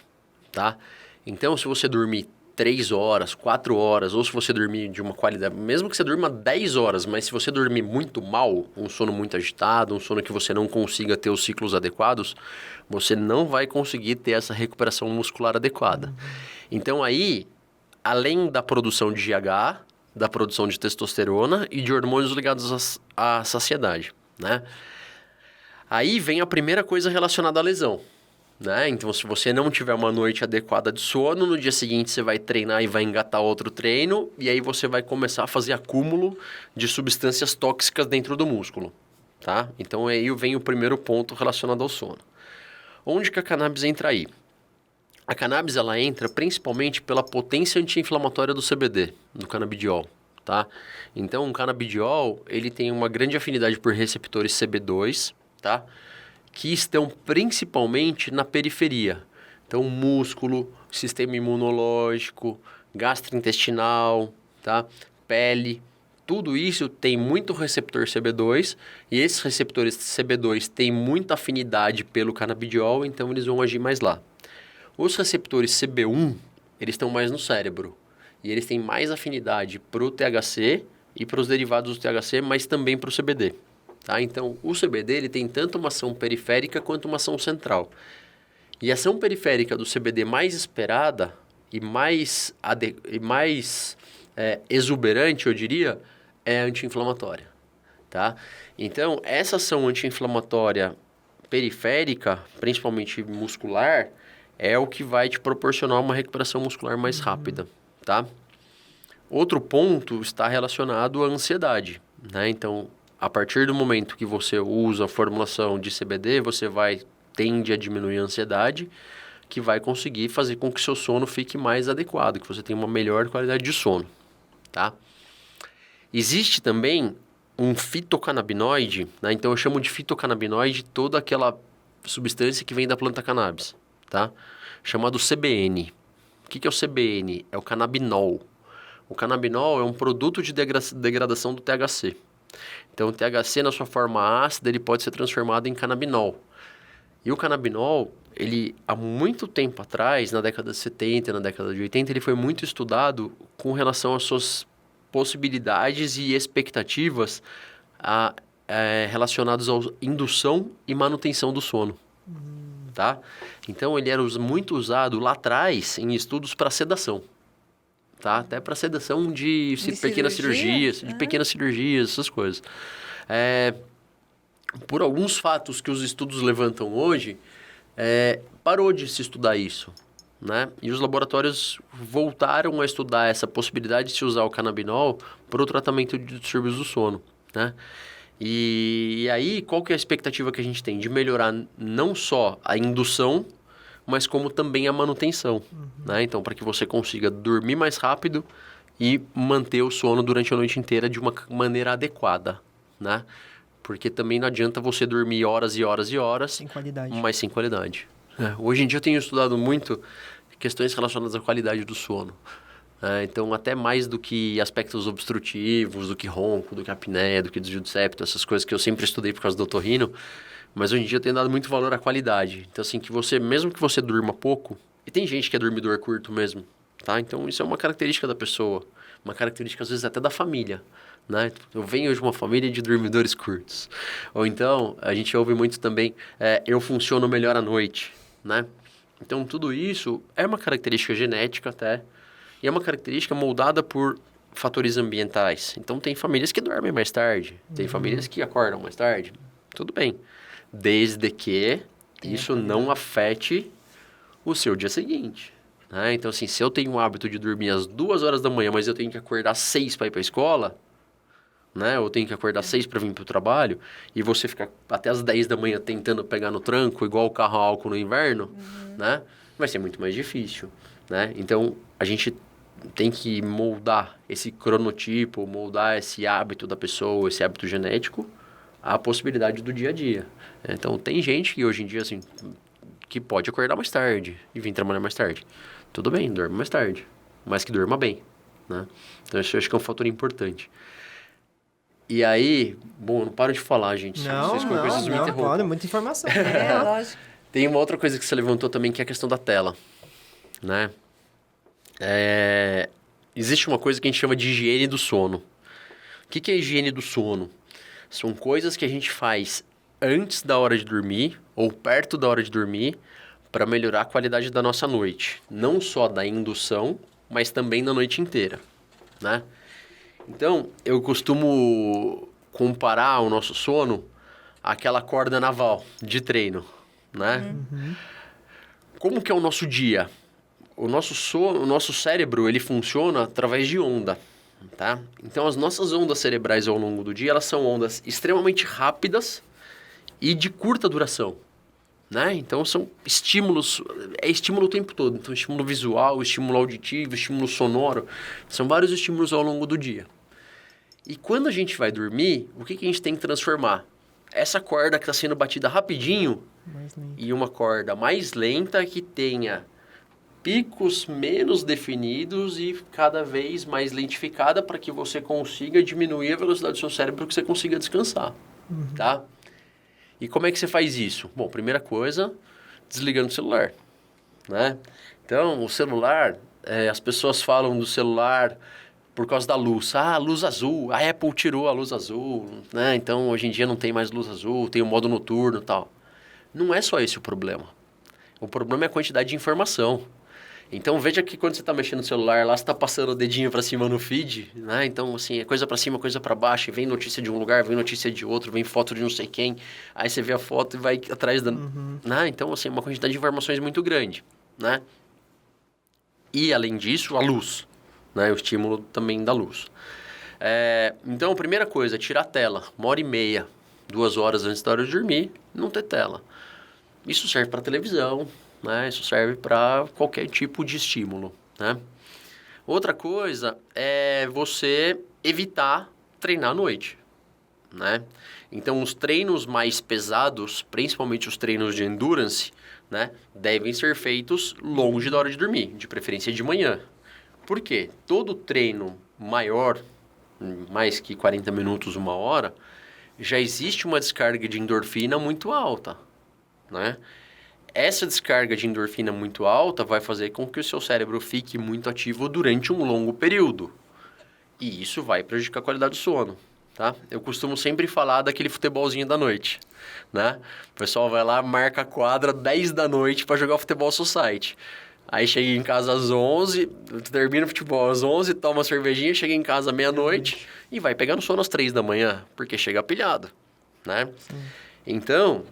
Speaker 4: tá? Então, se você dormir 3 horas, 4 horas, ou se você dormir de uma qualidade, mesmo que você durma 10 horas, mas se você dormir muito mal, um sono muito agitado, um sono que você não consiga ter os ciclos adequados, você não vai conseguir ter essa recuperação muscular adequada. Então aí, além da produção de GH, da produção de testosterona e de hormônios ligados à saciedade, né? Aí vem a primeira coisa relacionada à lesão. Né? Então, se você não tiver uma noite adequada de sono, no dia seguinte você vai treinar e vai engatar outro treino, e aí você vai começar a fazer acúmulo de substâncias tóxicas dentro do músculo, tá? Então, aí vem o primeiro ponto relacionado ao sono. Onde que a cannabis entra aí? A cannabis, ela entra principalmente pela potência anti-inflamatória do CBD, do canabidiol, tá? Então, o canabidiol, ele tem uma grande afinidade por receptores CB2, tá? que estão principalmente na periferia. Então, músculo, sistema imunológico, gastrointestinal, tá? Pele, tudo isso tem muito receptor CB2 e esses receptores CB2 têm muita afinidade pelo canabidiol, então eles vão agir mais lá. Os receptores CB1, eles estão mais no cérebro e eles têm mais afinidade para o THC e para os derivados do THC, mas também para o CBD. Tá? Então, o CBD ele tem tanto uma ação periférica quanto uma ação central. E a ação periférica do CBD mais esperada e mais exuberante, eu diria, é a anti-inflamatória. Tá? Então, essa ação anti-inflamatória periférica, principalmente muscular, é o que vai te proporcionar uma recuperação muscular mais rápida. Tá? Outro ponto está relacionado à ansiedade. Né? Então, a partir do momento que você usa a formulação de CBD, você tende a diminuir a ansiedade, que vai conseguir fazer com que seu sono fique mais adequado, que você tenha uma melhor qualidade de sono, tá? Existe também um fitocannabinoide, né? Então eu chamo de fitocannabinoide toda aquela substância que vem da planta cannabis, tá? Chamado CBN. O que é o CBN? É o canabinol. O canabinol é um produto de degradação do THC. Então o THC na sua forma ácida ele pode ser transformado em canabinol. E o canabinol, ele há muito tempo atrás, na década de 70, na década de 80, ele foi muito estudado com relação às suas possibilidades e expectativas relacionadas à indução e manutenção do sono. Tá? Então, ele era muito usado lá atrás em estudos para sedação. Tá? Até para sedação de pequenas cirurgias, de pequenas cirurgias, essas coisas. Por alguns fatos que os estudos levantam hoje, parou de se estudar isso, né? E os laboratórios voltaram a estudar essa possibilidade de se usar o canabinol para o tratamento de distúrbios do sono, né? E aí, qual que é a expectativa que a gente tem? De melhorar não só a indução, mas como também a manutenção, né? Então, para que você consiga dormir mais rápido e manter o sono durante a noite inteira de uma maneira adequada, né? Porque também não adianta você dormir horas e horas e horas,
Speaker 1: sem qualidade.
Speaker 4: Mas sem qualidade. Hoje em dia eu tenho estudado muito questões relacionadas à qualidade do sono. Então, até mais do que aspectos obstrutivos, do que ronco, do que apneia, do que desvio de septo, essas coisas que eu sempre estudei por causa do otorrino. Mas hoje em dia eu tenho dado muito valor à qualidade. Então, assim, mesmo que você durma pouco, e tem gente que é dormidor curto mesmo, tá? Então, isso é uma característica da pessoa, uma característica, às vezes, até da família. Né? Eu venho de uma família de dormidores curtos. Ou então, a gente ouve muito também, eu funciono melhor à noite, né? Então, tudo isso é uma característica genética até, e é uma característica moldada por fatores ambientais. Então, tem famílias que dormem mais tarde, tem famílias que acordam mais tarde, tudo bem. Desde que isso não afete o seu dia seguinte. Né? Então, assim, se eu tenho o hábito de dormir às 2 horas da manhã, mas eu tenho que acordar às 6 para ir para a escola, né? Ou tenho que acordar às 6 para vir para o trabalho, e você ficar até às 10 da manhã tentando pegar no tranco, igual o carro a álcool no inverno, né? Vai ser muito mais difícil, né? Então, a gente tem que moldar esse cronotipo, moldar esse hábito da pessoa, esse hábito genético, à possibilidade do dia a dia. Então, tem gente que hoje em dia, assim, que pode acordar mais tarde e vir trabalhar mais tarde. Tudo bem, dorme mais tarde, mas que durma bem, né? Então, isso eu acho que é um fator importante. E aí, bom, eu não paro de falar, gente.
Speaker 1: Não, pode, muita informação.
Speaker 2: Lógico.
Speaker 4: Tem uma outra coisa que você levantou também, que é a questão da tela, né? Existe uma coisa que a gente chama de higiene do sono. O que é higiene do sono? São coisas que a gente faz antes da hora de dormir ou perto da hora de dormir para melhorar a qualidade da nossa noite. Não só da indução, mas também da noite inteira, né? Então, eu costumo comparar o nosso sono àquela corda naval de treino, né? Como que é o nosso dia? O nosso cérebro, ele funciona através de onda, tá? Então, as nossas ondas cerebrais ao longo do dia, elas são ondas extremamente rápidas e de curta duração, né? Então, são estímulos, estímulo o tempo todo. Então, estímulo visual, estímulo auditivo, estímulo sonoro, são vários estímulos ao longo do dia. E quando a gente vai dormir, o que a gente tem que transformar? essa corda que está sendo batida rapidinho
Speaker 1: Mais lento.
Speaker 4: e uma corda mais lenta que tenha picos menos definidos e cada vez mais lentificada para que você consiga diminuir a velocidade do seu cérebro para que você consiga descansar, tá? E como é que você faz isso? Bom, primeira coisa, desligando o celular, né? Então, o celular, as pessoas falam do celular por causa da luz. Ah, luz azul, a Apple tirou a luz azul, né? Então, hoje em dia não tem mais luz azul, tem o modo noturno e tal. Não é só esse o problema. O problema é a quantidade de informação. Então, veja que quando você está mexendo no celular, lá você está passando o dedinho para cima no feed, né? Então, assim, é coisa para cima, coisa para baixo, e vem notícia de um lugar, vem notícia de outro, vem foto de não sei quem, aí você vê a foto e vai atrás da... Né? Então, assim, uma quantidade de informações muito grande, né? E, além disso, a luz, né? O estímulo também da luz. Então, a primeira coisa, tirar a tela, 1h30, 2 horas antes da hora de dormir, não ter tela. Isso serve para televisão, né? Isso serve para qualquer tipo de estímulo, né? Outra coisa é você evitar treinar à noite, né? Então, os treinos mais pesados, principalmente os treinos de endurance, né, devem ser feitos longe da hora de dormir, de preferência de manhã. Por quê? Todo treino maior, mais que 40 minutos, 1 hora, já existe uma descarga de endorfina muito alta, né? Essa descarga de endorfina muito alta vai fazer com que o seu cérebro fique muito ativo durante um longo período. E isso vai prejudicar a qualidade do sono, tá? Eu costumo sempre falar daquele futebolzinho da noite, né? O pessoal vai lá, marca a quadra 10 da noite para jogar o futebol society. Aí chega em casa às 11, termina o futebol às 11, toma uma cervejinha, chega em casa meia-noite e vai pegar no sono às 3 da manhã, porque chega pilhado, né?
Speaker 1: Sim.
Speaker 4: Então,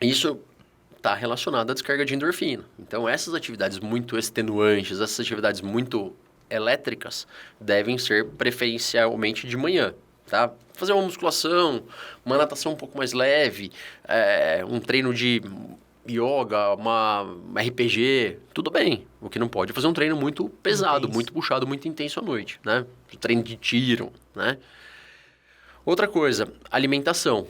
Speaker 4: isso está relacionado à descarga de endorfina. Então, essas atividades muito extenuantes, essas atividades muito elétricas, devem ser preferencialmente de manhã, tá? Fazer uma musculação, uma natação um pouco mais leve, um treino de yoga, uma RPG, tudo bem. O que não pode é fazer um treino muito pesado,
Speaker 1: Intenso.
Speaker 4: muito puxado, muito intenso à noite, né? O treino de tiro, né? Outra coisa, alimentação,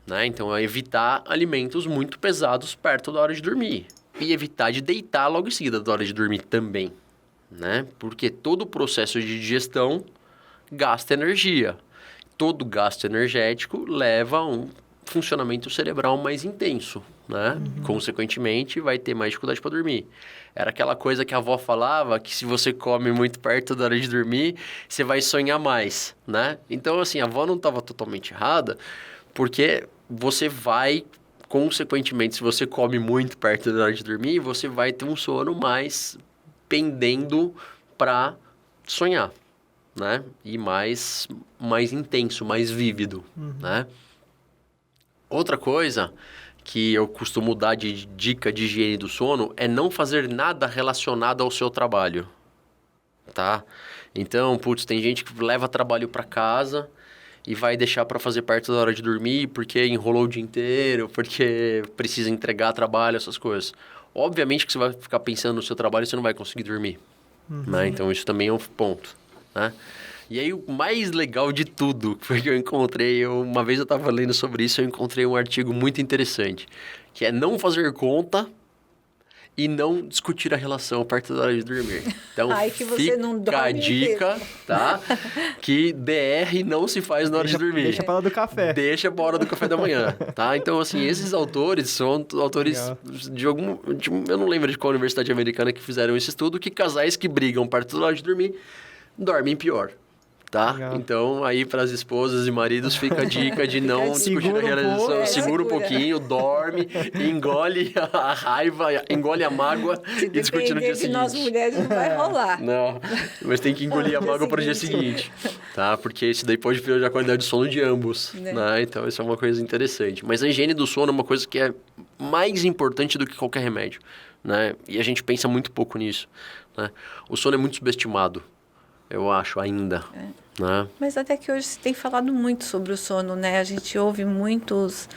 Speaker 4: né? Então, é evitar alimentos muito pesados perto da hora de dormir. E evitar de deitar logo em seguida da hora de dormir também, né? Porque todo o processo de digestão gasta energia. Todo gasto energético leva a um funcionamento cerebral mais intenso, né? Consequentemente, vai ter mais dificuldade para dormir. Era aquela coisa que a avó falava, que se você come muito perto da hora de dormir, você vai sonhar mais, né? Então, assim, a avó não estava totalmente errada, porque você vai, consequentemente, se você come muito perto da hora de dormir, você vai ter um sono mais pendendo para sonhar, né? E mais intenso, mais vívido, né? Outra coisa que eu costumo dar de dica de higiene do sono é não fazer nada relacionado ao seu trabalho, tá? Então, putz, tem gente que leva trabalho para casa e vai deixar para fazer perto da hora de dormir porque enrolou o dia inteiro, porque precisa entregar trabalho, essas coisas. Obviamente que você vai ficar pensando no seu trabalho e você não vai conseguir dormir, né? Então, isso também é um ponto, né? E aí, o mais legal de tudo foi que eu encontrei, uma vez eu estava lendo sobre isso, eu encontrei um artigo muito interessante, que é não fazer conta e não discutir a relação perto da hora de dormir. Então,
Speaker 2: Ai, que você
Speaker 4: fica
Speaker 2: não dorme
Speaker 4: a dica, tá? Que DR não se faz na hora de dormir.
Speaker 1: Deixa pra lá do café.
Speaker 4: Deixa pra hora do café da manhã, tá? Então, assim, esses autores são autores
Speaker 1: Legal.
Speaker 4: eu não lembro de qual universidade americana que fizeram esse estudo, que casais que brigam perto da hora de dormir dormem pior, tá?
Speaker 1: Legal.
Speaker 4: Então, aí para as esposas e maridos fica a dica de não discutir
Speaker 1: Segura
Speaker 4: a
Speaker 1: um
Speaker 4: relação,
Speaker 1: pouco.
Speaker 4: segura um pouquinho, dorme, engole a raiva, engole a mágoa
Speaker 2: Se
Speaker 4: e discute no dia
Speaker 2: depender de nós
Speaker 4: seguinte.
Speaker 2: mulheres, não vai rolar.
Speaker 4: Não, mas tem que engolir a
Speaker 2: No dia
Speaker 4: mágoa para o dia seguinte, tá? Porque isso daí pode piorar a qualidade de sono de ambos, né? Então, isso é uma coisa interessante. Mas a higiene do sono é uma coisa que é mais importante do que qualquer remédio, né? E a gente pensa muito pouco nisso, né? O sono é muito subestimado, eu acho, ainda, né?
Speaker 2: Mas até que hoje se tem falado muito sobre o sono, né? A gente ouve muitos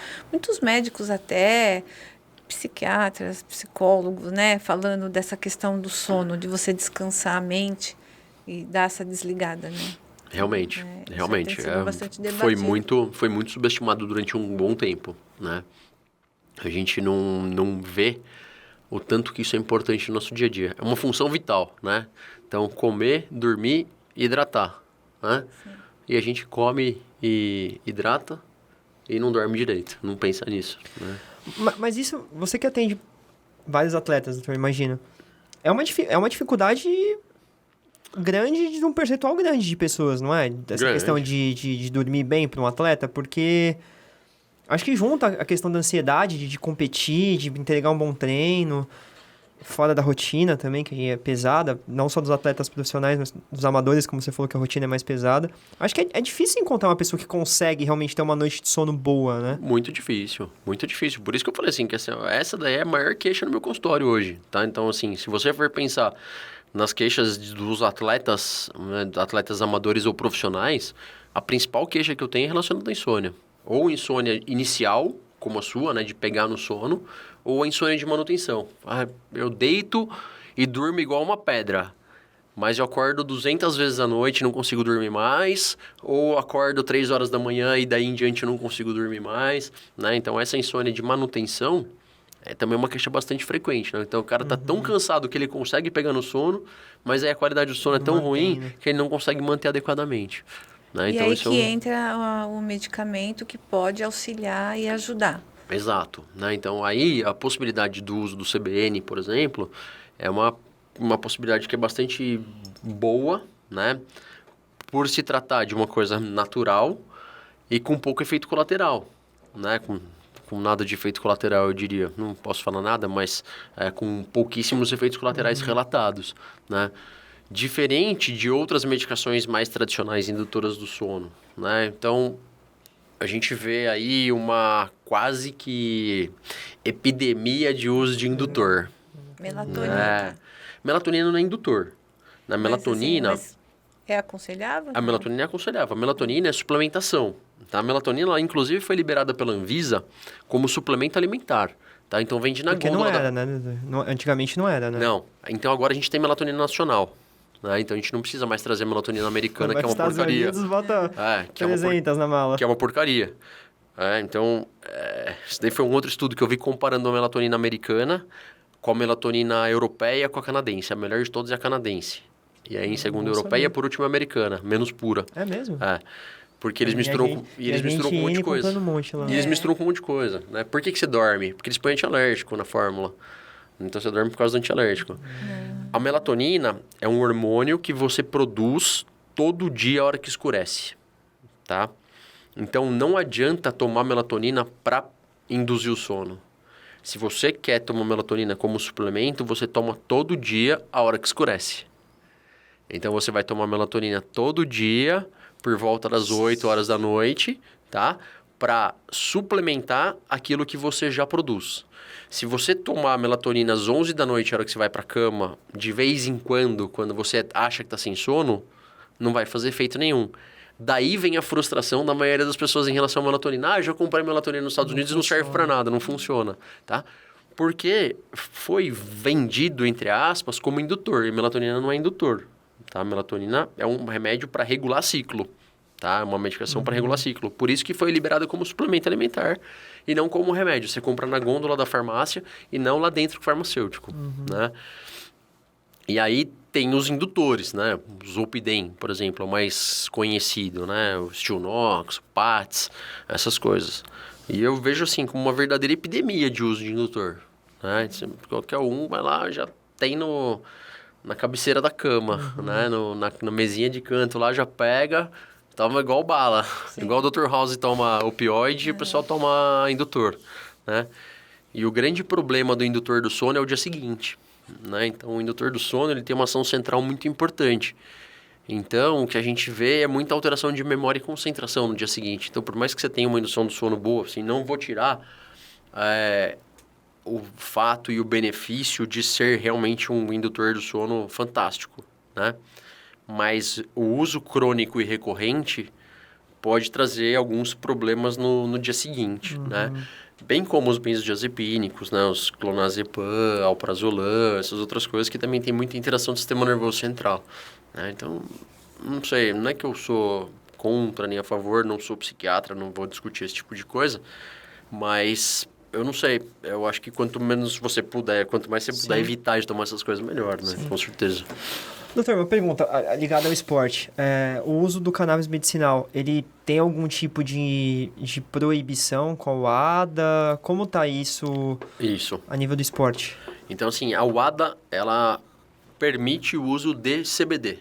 Speaker 2: médicos até, psiquiatras, psicólogos, né? Falando dessa questão do sono, de você descansar a mente e dar essa desligada, né?
Speaker 4: Realmente,
Speaker 2: Isso
Speaker 4: realmente.
Speaker 2: tem sido bastante
Speaker 4: Foi
Speaker 2: debatido.
Speaker 4: foi muito subestimado durante um bom tempo, né? A gente não vê o tanto que isso é importante no nosso dia a dia. É uma função vital, né? Então, comer, dormir e hidratar, né?
Speaker 2: Sim.
Speaker 4: E a gente come e hidrata e não dorme direito, não pensa nisso, né?
Speaker 1: Mas isso, você que atende vários atletas, eu imagino, é uma dificuldade grande de um percentual grande de pessoas, não é? Essa
Speaker 4: Grande.
Speaker 1: questão de dormir bem para um atleta, porque acho que junta a questão da ansiedade de competir, de entregar um bom treino, fora da rotina também, que é pesada, não só dos atletas profissionais, mas dos amadores, como você falou que a rotina é mais pesada. Acho que é difícil encontrar uma pessoa que consegue realmente ter uma noite de sono boa, né?
Speaker 4: Muito difícil, muito difícil. Por isso que eu falei assim, que essa daí é a maior queixa no meu consultório hoje, tá? Então, assim, se você for pensar nas queixas dos atletas, né, atletas amadores ou profissionais, a principal queixa que eu tenho é relacionada à insônia. Ou insônia inicial, como a sua, né, de pegar no sono, ou a insônia de manutenção. Ah, eu deito e durmo igual uma pedra, mas eu acordo 200 vezes à noite e não consigo dormir mais, ou acordo 3 horas da manhã e daí em diante eu não consigo dormir mais, né? Então, essa insônia de manutenção é também uma queixa bastante frequente, né? Então, o cara tá tão cansado que ele consegue pegar no sono, mas aí a qualidade do sono é tão ruim que ele não consegue manter adequadamente, né?
Speaker 2: E
Speaker 4: Então,
Speaker 2: aí
Speaker 4: isso
Speaker 2: que entra o medicamento que pode auxiliar e ajudar.
Speaker 4: Exato, né? Então, aí a possibilidade do uso do CBN, por exemplo, é uma possibilidade que é bastante boa, né? Por se tratar de uma coisa natural e com pouco efeito colateral, né? Com nada de efeito colateral, eu diria. Não posso falar nada, mas com pouquíssimos efeitos colaterais relatados, né? Diferente de outras medicações mais tradicionais indutoras do sono, né? Então, a gente vê aí uma quase que epidemia de uso de indutor.
Speaker 2: Melatonina.
Speaker 4: Melatonina não é indutor. Na melatonina,
Speaker 2: Mas é aconselhável?
Speaker 4: a melatonina é aconselhável. A melatonina é suplementação. Tá? A melatonina, ela, inclusive, foi liberada pela Anvisa como suplemento alimentar. Tá? Então, vende na
Speaker 1: Porque não
Speaker 4: gôndola
Speaker 1: era, né? Antigamente não era, né?
Speaker 4: Não. Então, agora a gente tem melatonina nacional. Né? Então, a gente não precisa mais trazer melatonina americana, que é uma
Speaker 1: Estados
Speaker 4: porcaria.
Speaker 1: Unidos, bota
Speaker 4: Que é uma
Speaker 1: 300 na mala.
Speaker 4: que é uma porcaria. Então, isso daí foi um outro estudo que eu vi comparando a melatonina americana com a melatonina europeia com a canadense. A melhor de todas é a canadense. E aí, em segundo, a
Speaker 1: Bom
Speaker 4: europeia,
Speaker 1: saber.
Speaker 4: por último, a americana, menos pura.
Speaker 1: É mesmo?
Speaker 4: Porque eles
Speaker 1: E a
Speaker 4: misturam,
Speaker 1: gente-
Speaker 4: e eles
Speaker 1: a
Speaker 4: misturam
Speaker 1: gente
Speaker 4: com um monte de
Speaker 1: indo
Speaker 4: coisa.
Speaker 1: comprando um monte lá.
Speaker 4: E eles misturam com um monte de coisa, né? Por que você dorme? Porque eles põem antialérgico na fórmula. Então, você dorme por causa do antialérgico. A melatonina é um hormônio que você produz todo dia a hora que escurece, tá? Então, não adianta tomar melatonina para induzir o sono. Se você quer tomar melatonina como suplemento, você toma todo dia a hora que escurece. Então, você vai tomar melatonina todo dia, por volta das 8 horas da noite, tá? Para suplementar aquilo que você já produz. Se você tomar melatonina às 11 da noite, a hora que você vai para a cama, de vez em quando você acha que está sem sono, não vai fazer efeito nenhum. Daí vem a frustração da maioria das pessoas em relação à melatonina. Ah, já comprei melatonina nos Estados Unidos e não serve para nada, não funciona, tá? Porque foi vendido, entre aspas, como indutor. E melatonina não é indutor, tá? Melatonina é um remédio para regular ciclo, tá? É uma medicação para regular ciclo. Por isso que foi liberada como suplemento alimentar e não como remédio. Você compra na gôndola da farmácia e não lá dentro do farmacêutico, né? E aí tem os indutores, né? O Zolpidem, por exemplo, é o mais conhecido, né? O Stilnox, o PATS, essas coisas. E eu vejo assim como uma verdadeira epidemia de uso de indutor, né? Qualquer um vai lá, já tem na cabeceira da cama, né? Na mesinha de canto lá, já pega, toma igual bala.
Speaker 2: Sim.
Speaker 4: Igual o Dr. House toma opioide e o pessoal toma indutor, né? E o grande problema do indutor do sono é o dia seguinte, né? Então, o indutor do sono ele tem uma ação central muito importante. Então, o que a gente vê é muita alteração de memória e concentração no dia seguinte. Então, por mais que você tenha uma indução do sono boa, assim, não vou tirar o fato e o benefício de ser realmente um indutor do sono fantástico, né? Mas o uso crônico e recorrente pode trazer alguns problemas no dia seguinte, né? Bem como os benzodiazepínicos, né? Os clonazepam, alprazolam, essas outras coisas que também tem muita interação do sistema nervoso central, né? Então, não sei, não é que eu sou contra nem a favor, não sou psiquiatra, não vou discutir esse tipo de coisa, mas eu não sei, eu acho que quanto menos você puder, quanto mais você puder evitar de tomar essas coisas, melhor, né? Com certeza.
Speaker 1: Doutor, uma pergunta ligada ao esporte. O uso do cannabis medicinal, ele tem algum tipo de proibição com a UADA? Como tá isso
Speaker 4: Isso.
Speaker 1: a nível do esporte?
Speaker 4: Então, assim, a UADA, ela permite o uso de CBD,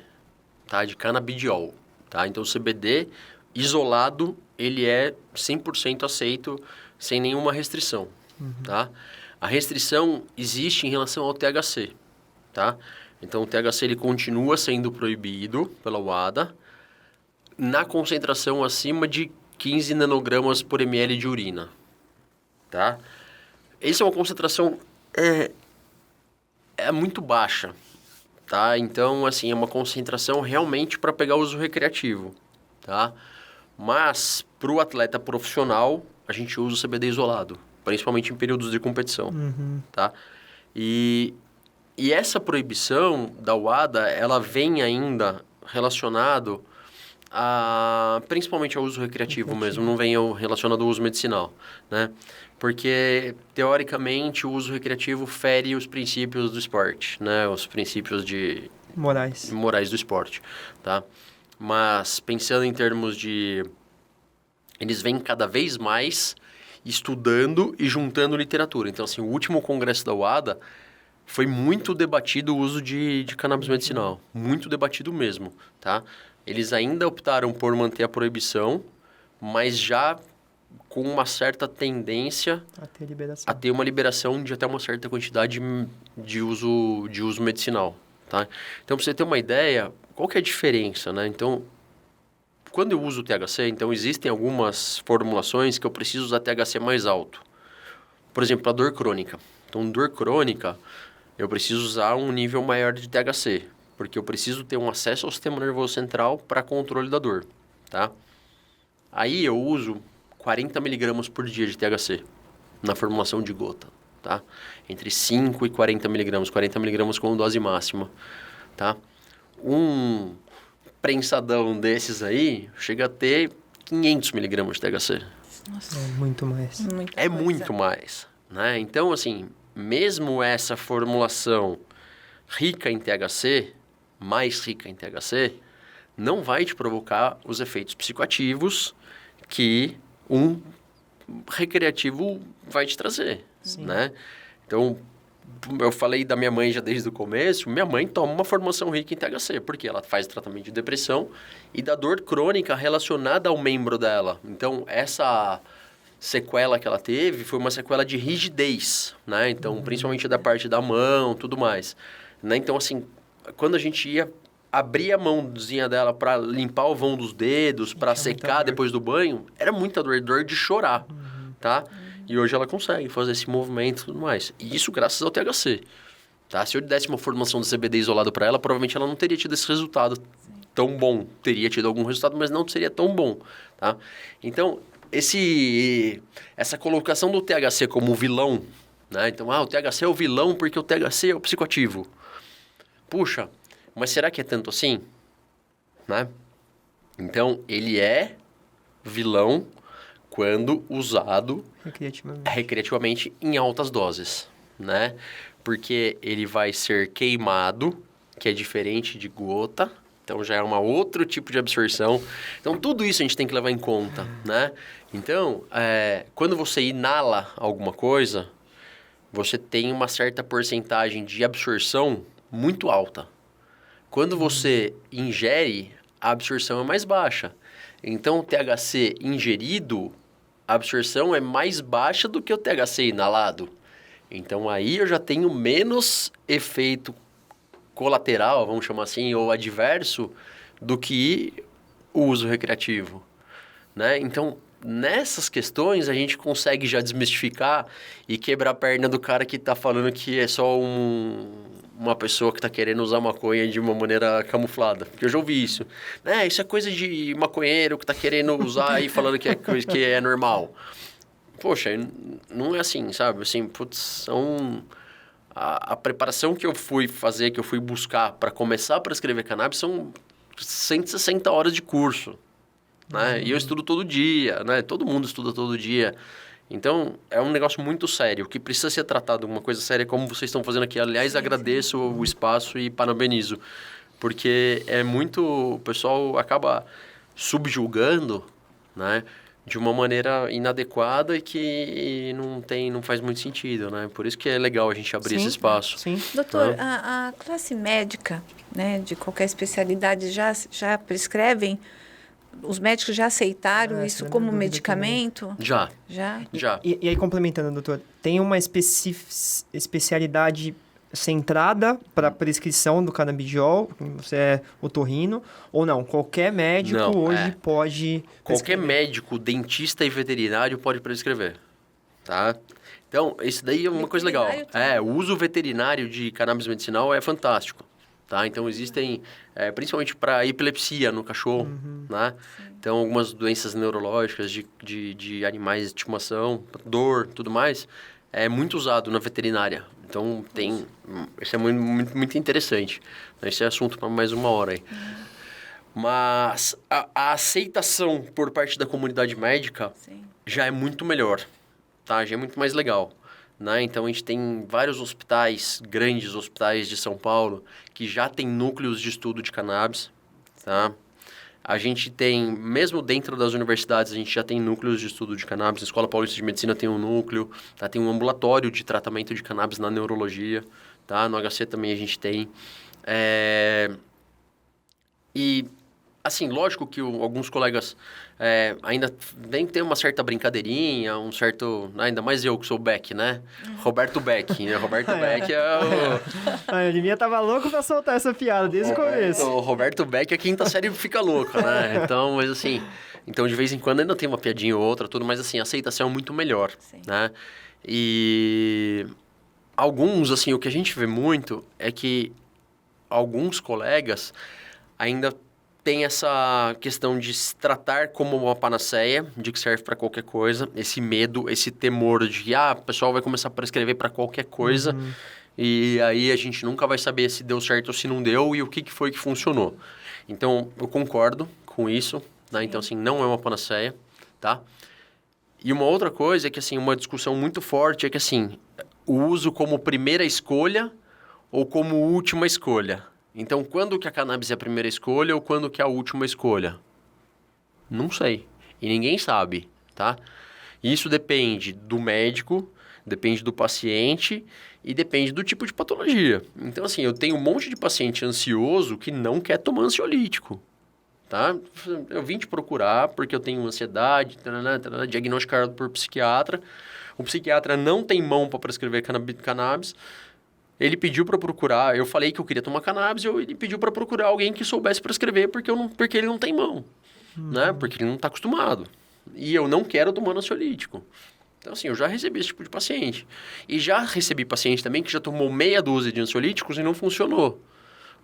Speaker 4: tá? De canabidiol, tá? Então, o CBD isolado, ele é 100% aceito sem nenhuma restrição, tá? A restrição existe em relação ao THC, tá? Então, o THC ele continua sendo proibido pela UADA na concentração acima de 15 nanogramas por ml de urina, tá? Essa é uma concentração muito baixa, tá? Então, assim, é uma concentração realmente para pegar uso recreativo, tá? Mas, para o atleta profissional, a gente usa o CBD isolado, principalmente em períodos de competição, tá? E essa proibição da UADA, ela vem ainda relacionado principalmente ao uso recreativo mesmo, não vem relacionado ao uso medicinal, né? Porque, teoricamente, o uso recreativo fere os princípios do esporte, né? Os princípios morais do esporte, tá? Mas, pensando em termos de... Eles vêm cada vez mais estudando e juntando literatura. Então, assim, o último congresso da UADA foi muito debatido o uso de cannabis medicinal. Muito debatido mesmo, tá? Eles ainda optaram por manter a proibição, mas já com uma certa tendência a ter uma liberação de até uma certa quantidade de uso medicinal, tá? Então, para você ter uma ideia, qual que é a diferença, né? Então, quando eu uso o THC, então existem algumas formulações que eu preciso usar THC mais alto. Por exemplo, para dor crônica. Então, dor crônica, eu preciso usar um nível maior de THC, porque eu preciso ter um acesso ao sistema nervoso central para controle da dor, tá? Aí eu uso 40 miligramas por dia de THC na formulação de gota, tá? Entre 5 e 40 miligramas, 40 miligramas como dose máxima, tá? Um prensadão desses aí chega a ter 500 miligramas de THC.
Speaker 2: Nossa.
Speaker 1: É muito mais.
Speaker 4: Muito mais, né? Então, assim, mesmo essa formulação rica em THC, mais rica em THC, não vai te provocar os efeitos psicoativos que um recreativo vai te trazer, né? Então, eu falei da minha mãe já desde o começo, minha mãe toma uma formulação rica em THC, porque ela faz tratamento de depressão e da dor crônica relacionada ao membro dela. Então, essa sequela que ela teve foi uma sequela de rigidez, né? Então, principalmente da parte da mão, tudo mais, né? Então, assim, quando a gente ia abrir a mãozinha dela para limpar o vão dos dedos, para secar depois do banho, era muita dor de chorar, tá? E hoje ela consegue fazer esse movimento e tudo mais. E isso graças ao THC, tá? Se eu desse uma formulação de CBD isolado para ela, provavelmente ela não teria tido esse resultado tão bom. Teria tido algum resultado, mas não seria tão bom, tá? Então, essa colocação do THC como vilão, né? Então, o THC é o vilão porque o THC é o psicoativo. Puxa, mas será que é tanto assim? Né? Então, ele é vilão quando usado recreativamente em altas doses, né? Porque ele vai ser queimado, que é diferente de gota, então já é um outro tipo de absorção. Então, tudo isso a gente tem que levar em conta, né? Então, quando você inala alguma coisa, você tem uma certa porcentagem de absorção muito alta. Quando você ingere, a absorção é mais baixa. Então, o THC ingerido, a absorção é mais baixa do que o THC inalado. Então, aí eu já tenho menos efeito colateral, vamos chamar assim, ou adverso, do que o uso recreativo, né? Então, nessas questões, a gente consegue já desmistificar e quebrar a perna do cara que está falando que é só uma pessoa que está querendo usar maconha de uma maneira camuflada. Porque eu já ouvi isso. Isso é coisa de maconheiro que está querendo usar e falando que é normal. Poxa, não é assim, sabe? Assim, putz, a preparação que eu fui fazer, que eu fui buscar para começar a prescrever cannabis são 160 horas de curso, né? E eu estudo todo dia, né? Todo mundo estuda todo dia. Então, é um negócio muito sério, que precisa ser tratado uma coisa séria como vocês estão fazendo aqui. Aliás, agradeço o espaço e parabenizo, porque é muito... O pessoal acaba subjulgando, né? De uma maneira inadequada e que não faz muito sentido, né? Por isso que é legal a gente abrir esse espaço.
Speaker 1: Sim.
Speaker 2: Doutor, a classe médica, né, de qualquer especialidade, já prescrevem? Os médicos já aceitaram isso como medicamento?
Speaker 4: Já.
Speaker 2: Já?
Speaker 1: E aí, complementando, doutor, tem uma especialidade centrada para prescrição do canabidiol, você é otorrino, ou não? Qualquer médico hoje pode
Speaker 4: Qualquer médico, dentista e veterinário pode prescrever, tá? Então, isso daí é uma coisa legal. O uso veterinário de cannabis medicinal é fantástico, tá? Então, existem, principalmente para epilepsia no cachorro, né? Então, algumas doenças neurológicas de animais de estimação, dor, tudo mais, é muito usado na veterinária. Então, isso é muito, muito interessante. Esse é assunto para mais uma hora aí. Mas a aceitação por parte da comunidade médica já é muito melhor, tá? Já é muito mais legal, né? Então, a gente tem vários hospitais, grandes hospitais de São Paulo, que já tem núcleos de estudo de cannabis, tá? A gente tem, mesmo dentro das universidades, a gente já tem núcleos de estudo de cannabis. A Escola Paulista de Medicina tem um núcleo, tá? Tem um ambulatório de tratamento de cannabis na neurologia, tá? No HC também a gente tem. E, assim, lógico que alguns colegas ainda tem uma certa brincadeirinha, um certo... Ainda mais eu que sou o Beck, né? Roberto Beck, né? Roberto Beck é o...
Speaker 1: A Olivia tava louco pra soltar essa piada desde o começo.
Speaker 4: O Roberto Beck, a quinta série fica louca, né? Então, mas assim... Então, de vez em quando ainda tem uma piadinha ou outra, tudo, mas assim, a aceitação é muito melhor, né? E... Alguns, assim, o que a gente vê muito é que alguns colegas ainda tem essa questão de se tratar como uma panaceia, de que serve para qualquer coisa, esse medo, esse temor de que o pessoal vai começar a prescrever para qualquer coisa, e aí a gente nunca vai saber se deu certo ou se não deu e o que foi que funcionou. Então, eu concordo com isso, né? Então, assim, não é uma panaceia, tá? E uma outra coisa é que, assim, uma discussão muito forte é que, assim, o uso como primeira escolha ou como última escolha. Então, quando que a cannabis é a primeira escolha ou quando que é a última escolha? Não sei. E ninguém sabe, tá? Isso depende do médico, depende do paciente e depende do tipo de patologia. Então, assim, eu tenho um monte de paciente ansioso que não quer tomar ansiolítico, tá? Eu vim te procurar porque eu tenho ansiedade, diagnosticado por psiquiatra. O psiquiatra não tem mão para prescrever cannabis. Ele pediu para procurar, eu falei que eu queria tomar cannabis, ele pediu para procurar alguém que soubesse prescrever porque ele não tem mão, né? Porque ele não está acostumado. E eu não quero tomar ansiolítico. Então, assim, eu já recebi esse tipo de paciente. E já recebi paciente também que já tomou meia dúzia de ansiolíticos e não funcionou.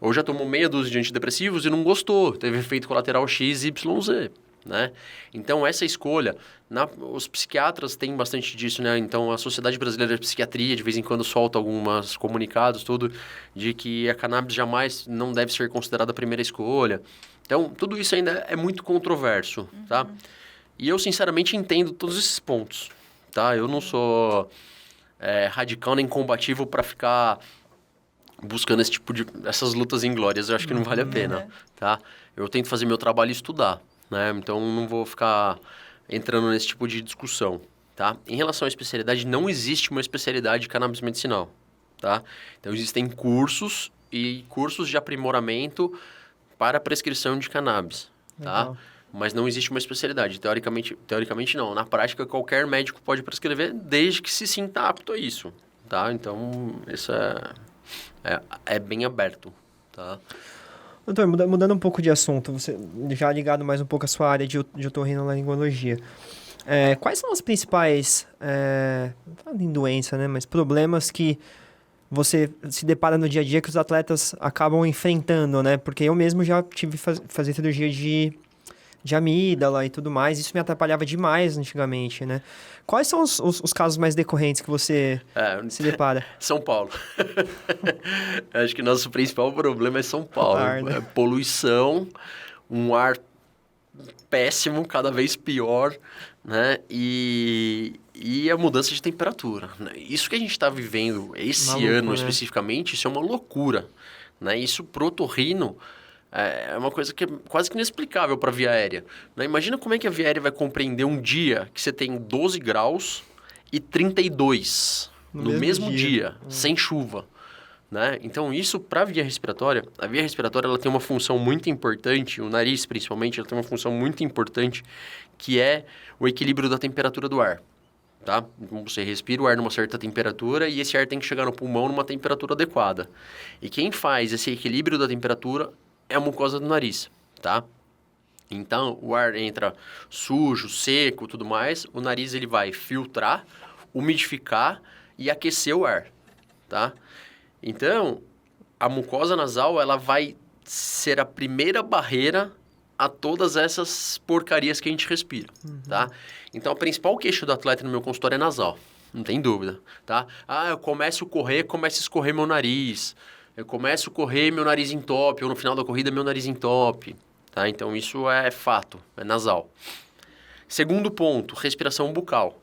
Speaker 4: Ou já tomou meia dúzia de antidepressivos e não gostou, teve efeito colateral X, Y, Z. Né? Então, essa escolha, os psiquiatras têm bastante disso, né? Então, a Sociedade Brasileira de Psiquiatria, de vez em quando, solta alguns comunicados, tudo, de que a cannabis jamais não deve ser considerada a primeira escolha. Então, tudo isso ainda é muito controverso, tá? E eu, sinceramente, entendo todos esses pontos, tá? Eu não sou radical nem combativo para ficar buscando essas lutas inglórias. Eu acho que não vale a pena, tá? Eu tento fazer meu trabalho e estudar. Né? Então, não vou ficar entrando nesse tipo de discussão, tá? Em relação à especialidade, não existe uma especialidade de cannabis medicinal, tá? Então, existem cursos e cursos de aprimoramento para a prescrição de cannabis, tá? Mas não existe uma especialidade. Teoricamente não. Na prática, qualquer médico pode prescrever desde que se sinta apto a isso, tá? Então, isso é bem aberto, tá?
Speaker 1: Doutor, mudando um pouco de assunto, você já ligado mais um pouco à sua área de otorrinolaringologia. Quais são os principais, não falando em doença, né, mas problemas que você se depara no dia a dia que os atletas acabam enfrentando, né? Porque eu mesmo já tive que fazer cirurgia de de amígdala e tudo mais. Isso me atrapalhava demais antigamente, né? Quais são os casos mais decorrentes que você se depara?
Speaker 4: São Paulo. Acho que nosso principal problema é São Paulo.
Speaker 1: Ar, né?
Speaker 4: É poluição, um ar péssimo, cada vez pior, né? E a mudança de temperatura, né? Isso que a gente está vivendo esse
Speaker 1: Maluco,
Speaker 4: ano
Speaker 1: né?
Speaker 4: especificamente, isso é uma loucura, né? Isso pro otorrino é uma coisa que é quase que inexplicável para a via aérea, né? Imagina como é que a via aérea vai compreender um dia que você tem 12 graus e 32 no mesmo dia, sem chuva. Né? Então, isso para a via respiratória, ela tem uma função muito importante, o nariz principalmente, ela tem uma função muito importante, que é o equilíbrio da temperatura do ar. Tá? Então, você respira o ar numa certa temperatura e esse ar tem que chegar no pulmão numa temperatura adequada. E quem faz esse equilíbrio da temperatura é a mucosa do nariz. Tá? Então, o ar entra sujo, seco, tudo mais, o nariz ele vai filtrar, umidificar e aquecer o ar. Tá? Então, a mucosa nasal, ela vai ser a primeira barreira a todas essas porcarias que a gente respira, tá? Então, a principal queixa do atleta no meu consultório é nasal, não tem dúvida, tá? Eu começo a correr, começa a escorrer meu nariz, eu começo a correr, meu nariz entope, ou no final da corrida, meu nariz entope, tá? Então, isso é fato, é nasal. Segundo ponto, respiração bucal,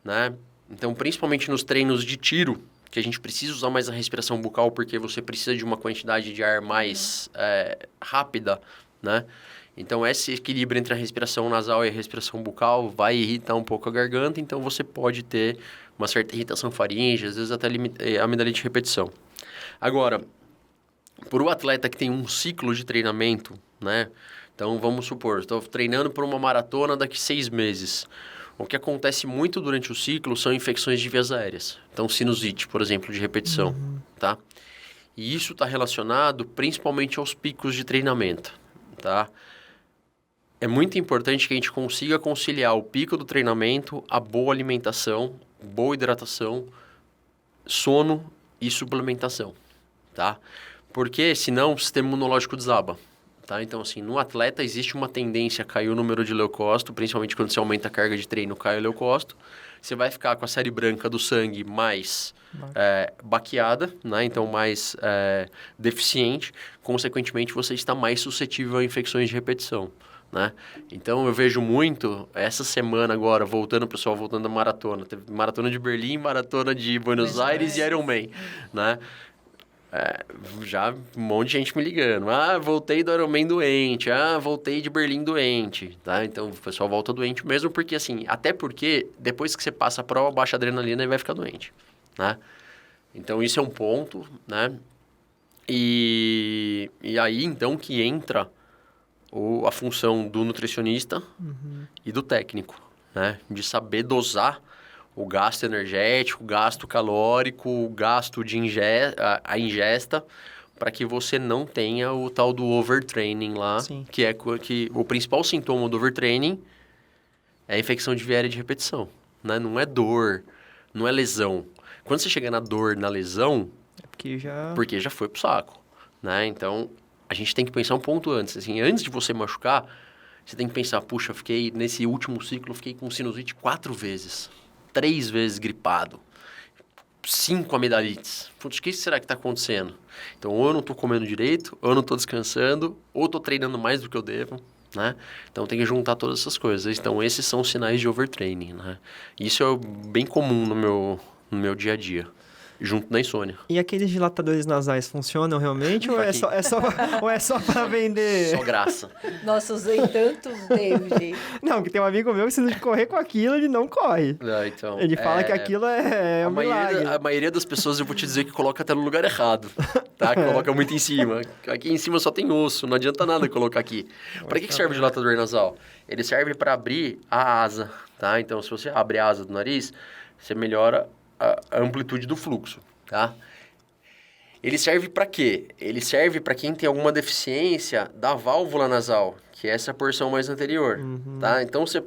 Speaker 4: né? Então, principalmente nos treinos de tiro, que a gente precisa usar mais a respiração bucal porque você precisa de uma quantidade de ar mais rápida, né? Então, esse equilíbrio entre a respiração nasal e a respiração bucal vai irritar um pouco a garganta, então você pode ter uma certa irritação faríngea, às vezes até amidalite de repetição. Agora, por um atleta que tem um ciclo de treinamento, né? Então, vamos supor, estou treinando por uma maratona daqui 6 meses. O que acontece muito durante o ciclo são infecções de vias aéreas. Então, sinusite, por exemplo, de repetição, tá? E isso está relacionado principalmente aos picos de treinamento, tá? É muito importante que a gente consiga conciliar o pico do treinamento, a boa alimentação, boa hidratação, sono e suplementação, tá? Porque senão o sistema imunológico desaba. Tá? Então, assim, no atleta existe uma tendência a cair o número de leucócito, principalmente quando você aumenta a carga de treino, cai o leucócito. Você vai ficar com a série branca do sangue mais baqueada, né? Então mais deficiente. Consequentemente, você está mais suscetível a infecções de repetição. Né? Então, eu vejo muito, essa semana agora, voltando da maratona. Teve maratona de Berlim, maratona de Buenos Aires e Ironman, né? Já um monte de gente me ligando. Voltei do Ironman doente. Voltei de Berlim doente. Tá? Então, o pessoal volta doente mesmo porque, assim... Até porque, depois que você passa a prova, baixa a adrenalina e vai ficar doente. Né? Então, isso é um ponto, né? E aí, então, que entra a função do nutricionista e do técnico, né? De saber dosar o gasto energético, o gasto calórico, o gasto de a ingesta, para que você não tenha o tal do overtraining lá, que o principal sintoma do overtraining é a infecção de via aérea de repetição, né? Não é dor, não é lesão. Quando você chega na dor, na lesão, porque já foi pro saco, né? Então, a gente tem que pensar um ponto antes. Assim, antes de você machucar, você tem que pensar, puxa, nesse último ciclo, fiquei com sinusite 4 vezes. 3 vezes gripado, 5 amidalites. Putz, o que será que está acontecendo? Então, ou eu não estou comendo direito, ou eu não estou descansando, ou estou treinando mais do que eu devo, né? Então, tem que juntar todas essas coisas. Então, esses são os sinais de overtraining, né? Isso é bem comum no meu dia a dia, junto da insônia.
Speaker 1: E aqueles dilatadores nasais funcionam realmente ou é só para vender?
Speaker 4: Só graça.
Speaker 2: Nossa, usei tantos, David.
Speaker 1: Não, que tem um amigo meu que se não correr com aquilo, ele não corre.
Speaker 4: Então,
Speaker 1: ele fala que aquilo é um milagre.
Speaker 4: A maioria das pessoas, eu vou te dizer que coloca até no lugar errado, tá? Coloca muito em cima. Aqui em cima só tem osso, não adianta nada colocar aqui. Para que serve o dilatador nasal? Ele serve para abrir a asa, tá? Então, se você abre a asa do nariz, você melhora a amplitude do fluxo, tá? Ele serve para quê? Ele serve para quem tem alguma deficiência da válvula nasal, que é essa porção mais anterior, tá? Então, você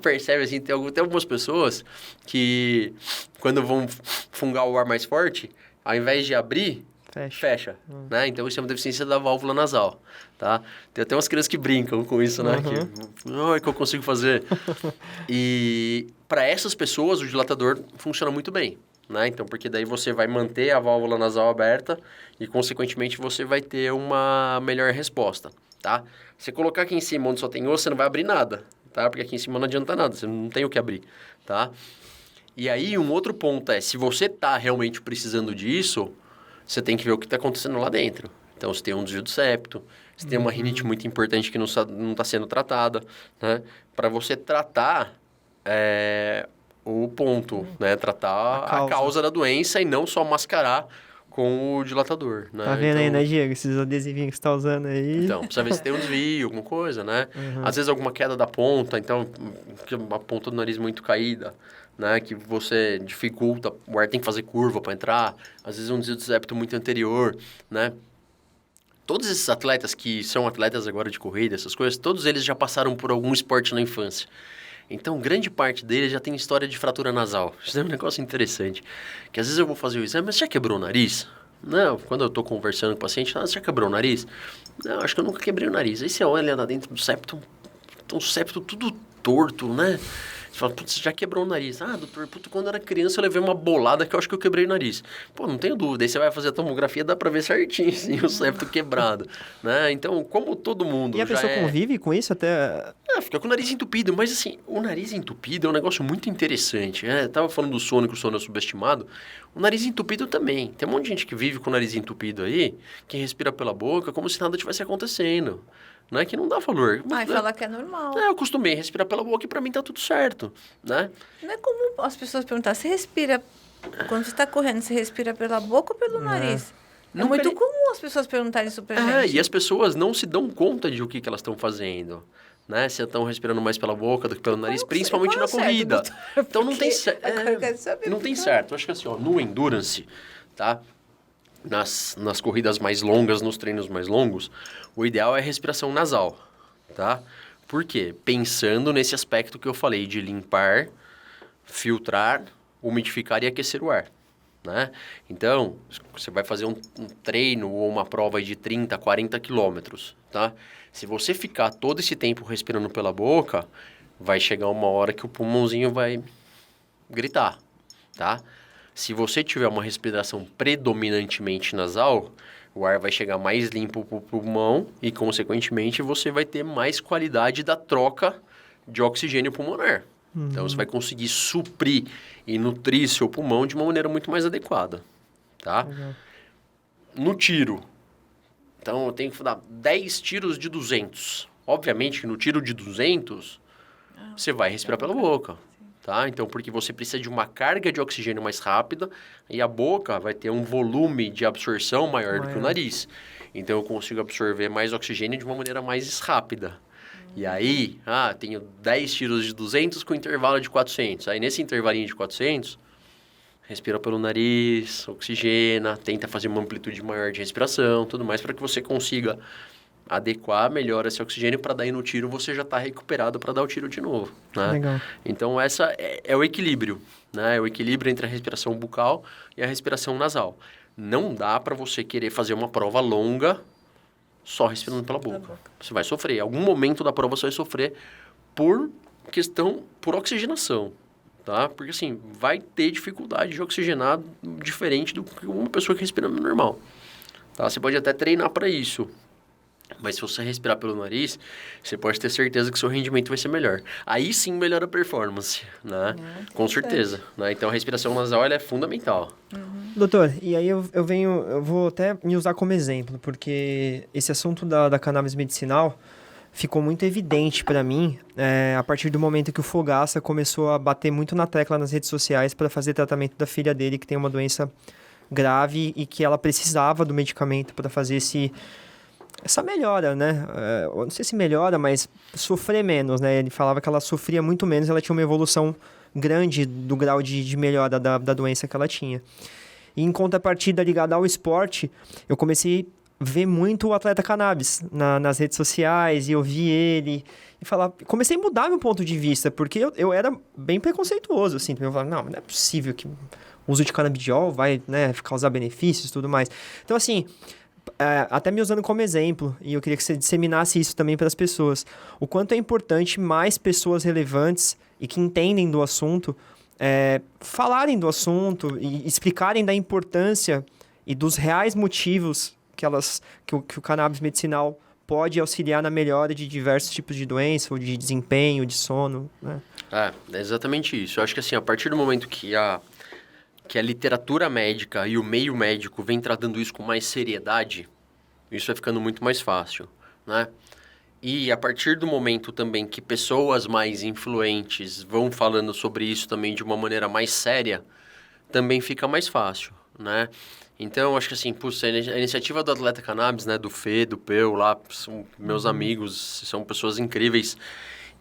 Speaker 4: percebe, assim, tem algumas pessoas que, quando vão fungar o ar mais forte, ao invés de abrir, fecha, né? Então isso é uma deficiência da válvula nasal, tá? Tem até umas crianças que brincam com isso, né? Que eu consigo fazer. E para essas pessoas o dilatador funciona muito bem, né? Então, porque daí você vai manter a válvula nasal aberta e, consequentemente, você vai ter uma melhor resposta, tá? Você colocar aqui em cima onde só tem osso, você não vai abrir nada, tá? Porque aqui em cima não adianta nada, você não tem o que abrir, tá? E aí, um outro ponto é, se você tá realmente precisando disso, você tem que ver o que está acontecendo lá dentro. Então, se tem um desvio do septo, se tem uma rinite muito importante que não está sendo tratada, né? Para você tratar o ponto, né? Tratar a causa da doença e não só mascarar com o dilatador, né?
Speaker 1: Tá vendo aí, né, Diego? Esses adesivinhos que você tá usando aí.
Speaker 4: Então, precisa ver se tem um desvio, alguma coisa, né? Às vezes alguma queda da ponta, então, a ponta do nariz muito caída, né? Que você dificulta, o ar tem que fazer curva para entrar. Às vezes um desvio do septo muito anterior, né? Todos esses atletas que são atletas agora de corrida, essas coisas, todos eles já passaram por algum esporte na infância. Então, grande parte deles já tem história de fratura nasal. Isso é um negócio interessante. Que às vezes eu vou fazer o exame, mas você já quebrou o nariz? Não, quando eu estou conversando com o paciente, você já quebrou o nariz? Não, acho que eu nunca quebrei o nariz. Aí você olha lá dentro do septo, o septo tudo torto, né? Você fala, putz, você já quebrou o nariz. Ah, doutor, quando eu era criança eu levei uma bolada que eu acho que eu quebrei o nariz. Pô, não tenho dúvida. Aí você vai fazer a tomografia, dá pra ver certinho, assim, o septo quebrado, né? Então, como todo mundo
Speaker 1: E a pessoa convive com isso até...
Speaker 4: fica com o nariz entupido. Mas, assim, o nariz entupido é um negócio muito interessante. Tava falando do sono, que o sono é subestimado. O nariz entupido também. Tem um monte de gente que vive com o nariz entupido aí, que respira pela boca como se nada tivesse acontecendo. Não é que não dá valor.
Speaker 2: Mas falar que é normal.
Speaker 4: Eu acostumei a respirar pela boca e pra mim tá tudo certo, né?
Speaker 2: Não é comum as pessoas perguntar, você respira, quando você está correndo, você respira pela boca ou pelo nariz? É muito comum as pessoas perguntarem isso pra gente.
Speaker 4: E as pessoas não se dão conta de o que elas estão fazendo, né? Se estão respirando mais pela boca do que pelo nariz, principalmente na corrida. Então não tem certo. Não tem certo. Eu acho que assim, ó, no endurance, tá? Nas corridas mais longas, nos treinos mais longos, o ideal é a respiração nasal, tá? Por quê? Pensando nesse aspecto que eu falei de limpar, filtrar, umidificar e aquecer o ar, né? Então, você vai fazer um treino ou uma prova de 30, 40 quilômetros, tá? Se você ficar todo esse tempo respirando pela boca, vai chegar uma hora que o pulmãozinho vai gritar, tá? Se você tiver uma respiração predominantemente nasal, o ar vai chegar mais limpo para o pulmão e, consequentemente, você vai ter mais qualidade da troca de oxigênio pulmonar. Então, você vai conseguir suprir e nutrir seu pulmão de uma maneira muito mais adequada, tá? No tiro, então, eu tenho que dar 10 tiros de 200. Obviamente que no tiro de 200, você vai respirar pela boca. Tá? Então, porque você precisa de uma carga de oxigênio mais rápida e a boca vai ter um volume de absorção maior do que o nariz. Então, eu consigo absorver mais oxigênio de uma maneira mais rápida. E aí, tenho 10 tiros de 200 com intervalo de 400. Aí, nesse intervalinho de 400, respira pelo nariz, oxigena, tenta fazer uma amplitude maior de respiração, tudo mais, para que você consiga adequar melhor esse oxigênio para daí no tiro você já está recuperado para dar o tiro de novo, né?
Speaker 1: Legal.
Speaker 4: Então essa é o equilíbrio, né? É o equilíbrio entre a respiração bucal e a respiração nasal. Não dá para você querer fazer uma prova longa só respirando pela boca. Você vai sofrer. Em algum momento da prova você vai sofrer por oxigenação, tá? Porque assim, vai ter dificuldade de oxigenar diferente do que uma pessoa que respira normal, tá? Você pode até treinar para isso. Mas se você respirar pelo nariz, você pode ter certeza que seu rendimento vai ser melhor. Aí sim melhora a performance, né? Com certeza, né? Então a respiração nasal ela é fundamental.
Speaker 1: Doutor, e aí eu vou até me usar como exemplo, porque esse assunto da cannabis medicinal ficou muito evidente para mim a partir do momento que o Fogaça começou a bater muito na tecla nas redes sociais para fazer tratamento da filha dele, que tem uma doença grave e que ela precisava do medicamento para fazer essa melhora, né? Eu não sei se melhora, mas sofrer menos, né? Ele falava que ela sofria muito menos, ela tinha uma evolução grande do grau de melhora da doença que ela tinha. E em contrapartida ligada ao esporte, eu comecei a ver muito o atleta cannabis nas redes sociais, e eu vi ele e falar, comecei a mudar meu ponto de vista, porque eu era bem preconceituoso, assim. Eu falava, não é possível que uso de canabidiol vai, né, causar benefícios e tudo mais. Então, assim, até me usando como exemplo, e eu queria que você disseminasse isso também para as pessoas, o quanto é importante mais pessoas relevantes e que entendem do assunto falarem do assunto e explicarem da importância e dos reais motivos que o cannabis medicinal pode auxiliar na melhora de diversos tipos de doença, ou de desempenho, de sono, né?
Speaker 4: É exatamente isso. Eu acho que assim, a partir do momento que a literatura médica e o meio médico vem tratando isso com mais seriedade, isso vai ficando muito mais fácil, né? E a partir do momento também que pessoas mais influentes vão falando sobre isso também de uma maneira mais séria, também fica mais fácil, né? Então, acho que assim, a iniciativa do Atleta Cannabis, né, do Fê, do Peu lá, são meus amigos, são pessoas incríveis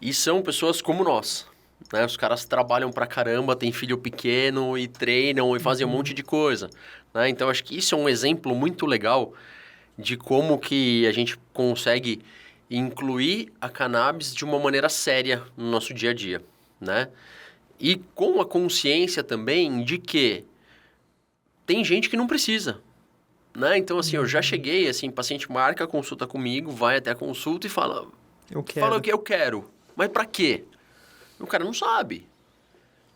Speaker 4: e são pessoas como nós, né? Os caras trabalham pra caramba, têm filho pequeno e treinam e fazem um monte de coisa, né? Então, acho que isso é um exemplo muito legal de como que a gente consegue incluir a cannabis de uma maneira séria no nosso dia a dia, né? E com a consciência também de que tem gente que não precisa, né? Então, assim, eu já cheguei, assim, paciente marca a consulta comigo, vai até a consulta e fala... Fala o que eu quero. Mas pra quê? O cara não sabe.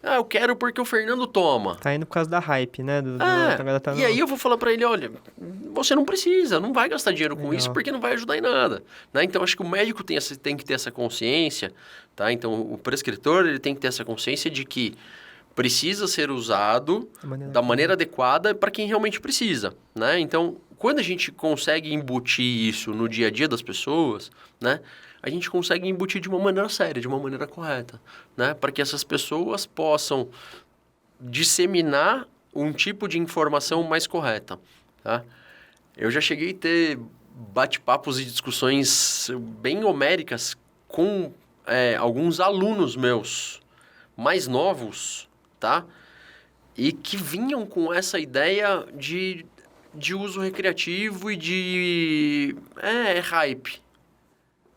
Speaker 4: Eu quero porque o Fernando toma.
Speaker 1: Tá indo por causa da hype, né?
Speaker 4: E aí eu vou falar pra ele, olha, você não precisa, não vai gastar dinheiro com isso porque não vai ajudar em nada, né? Então, acho que o médico tem que ter essa consciência, tá? Então, o prescritor, ele tem que ter essa consciência de que precisa ser usado da maneira adequada para quem realmente precisa, né? Então, quando a gente consegue embutir isso no dia a dia das pessoas, né? A gente consegue embutir de uma maneira séria, de uma maneira correta, né? Para que essas pessoas possam disseminar um tipo de informação mais correta, tá? Eu já cheguei a ter bate-papos e discussões bem homéricas com alguns alunos meus mais novos, tá? E que vinham com essa ideia de uso recreativo e de hype,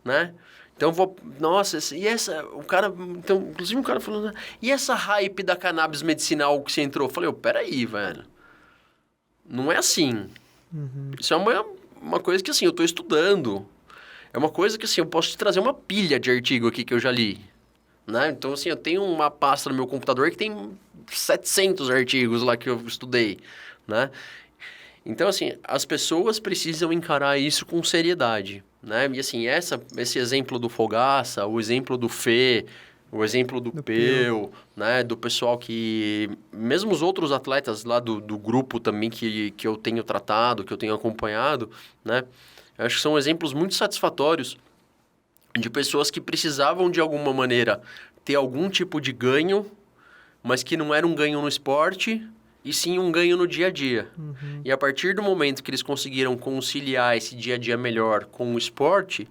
Speaker 4: né? Então nossa, inclusive um cara falando, e essa hype da cannabis medicinal que você entrou? Eu falei, peraí, velho, não é assim. Isso é uma coisa que, assim, eu tô estudando, é uma coisa que, assim, eu posso te trazer uma pilha de artigo aqui que eu já li, né? Então, assim, eu tenho uma pasta no meu computador que tem 700 artigos lá que eu estudei, né? Então, assim, as pessoas precisam encarar isso com seriedade, né? E, assim, esse exemplo do Fogaça, o exemplo do Fê, o exemplo do Peu, né? Do pessoal que... Mesmo os outros atletas lá do grupo também que eu tenho tratado, que eu tenho acompanhado, né? Eu acho que são exemplos muito satisfatórios de pessoas que precisavam, de alguma maneira, ter algum tipo de ganho, mas que não era um ganho no esporte, e sim um ganho no dia a dia. E a partir do momento que eles conseguiram conciliar esse dia a dia melhor com o esporte,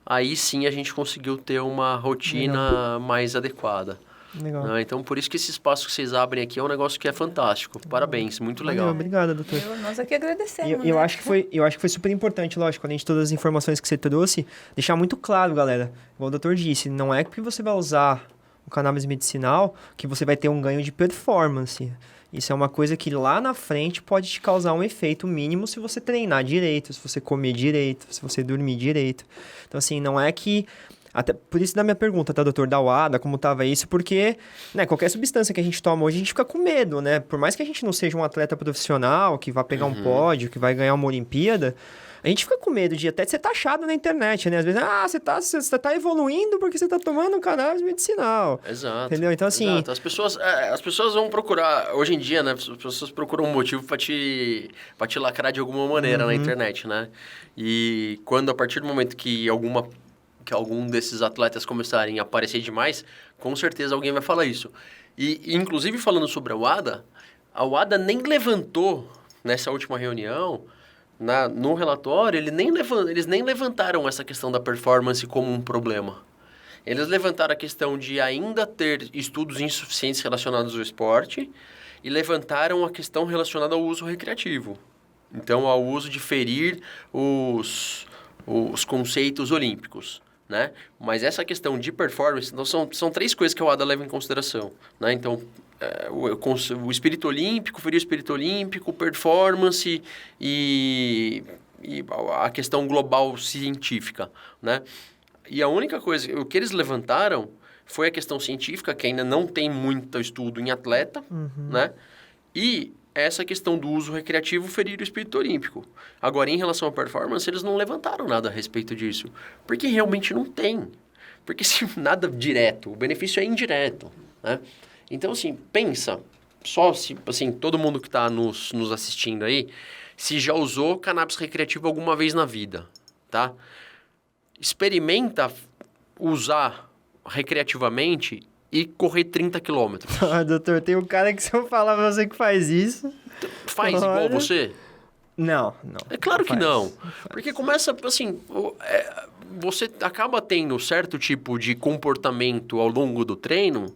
Speaker 4: aí sim a gente conseguiu ter uma rotina mais adequada.
Speaker 1: Legal.
Speaker 4: Então, por isso que esse espaço que vocês abrem aqui é um negócio que é fantástico. Parabéns, muito legal.
Speaker 1: Obrigado, doutor.
Speaker 2: Nós aqui agradecemos,
Speaker 1: Eu
Speaker 2: né?
Speaker 1: acho que foi super importante, lógico, além de todas as informações que você trouxe, deixar muito claro, galera, igual o doutor disse, não é que você vai usar o cannabis medicinal que você vai ter um ganho de performance. Isso é uma coisa que lá na frente pode te causar um efeito mínimo se você treinar direito, se você comer direito, se você dormir direito. Então, assim, não é que... Até por isso da minha pergunta, tá, doutor, da UADA, como tava isso, porque, né, qualquer substância que a gente toma hoje, a gente fica com medo, né? Por mais que a gente não seja um atleta profissional, que vai pegar um pódio, que vai ganhar uma Olimpíada, a gente fica com medo de até de ser taxado na internet, né? Às vezes, você tá evoluindo porque você tá tomando um cannabis medicinal.
Speaker 4: Exato.
Speaker 1: Entendeu? Então, assim...
Speaker 4: Exato. As pessoas vão procurar... Hoje em dia, né? As pessoas procuram um motivo pra te lacrar de alguma maneira na internet, né? E quando, a partir do momento que algum desses atletas começarem a aparecer demais, com certeza alguém vai falar isso. E inclusive, falando sobre a UADA nem levantou, nessa última reunião... No relatório, eles nem levantaram essa questão da performance como um problema. Eles levantaram a questão de ainda ter estudos insuficientes relacionados ao esporte e levantaram a questão relacionada ao uso recreativo. Então, ao uso de ferir os conceitos olímpicos, né? Mas essa questão de performance, então são 3 coisas que o ADA leva em consideração, né? Então, o espírito olímpico, ferir o espírito olímpico, performance e a questão global científica, né? E a única coisa, o que eles levantaram foi a questão científica, que ainda não tem muito estudo em atleta, né? E essa questão do uso recreativo ferir o espírito olímpico. Agora, em relação à performance, eles não levantaram nada a respeito disso, porque realmente não tem. Porque se nada direto, o benefício é indireto, né? Então, assim, pensa, só se, assim, todo mundo que está nos assistindo aí, se já usou cannabis recreativo alguma vez na vida, tá? Experimenta usar recreativamente e correr 30 quilômetros.
Speaker 1: Ah, doutor, tem um cara que se eu falar pra você que faz isso...
Speaker 4: Faz igual você?
Speaker 1: Não.
Speaker 4: É claro que
Speaker 1: faz.
Speaker 4: não. Porque começa, assim, você acaba tendo certo tipo de comportamento ao longo do treino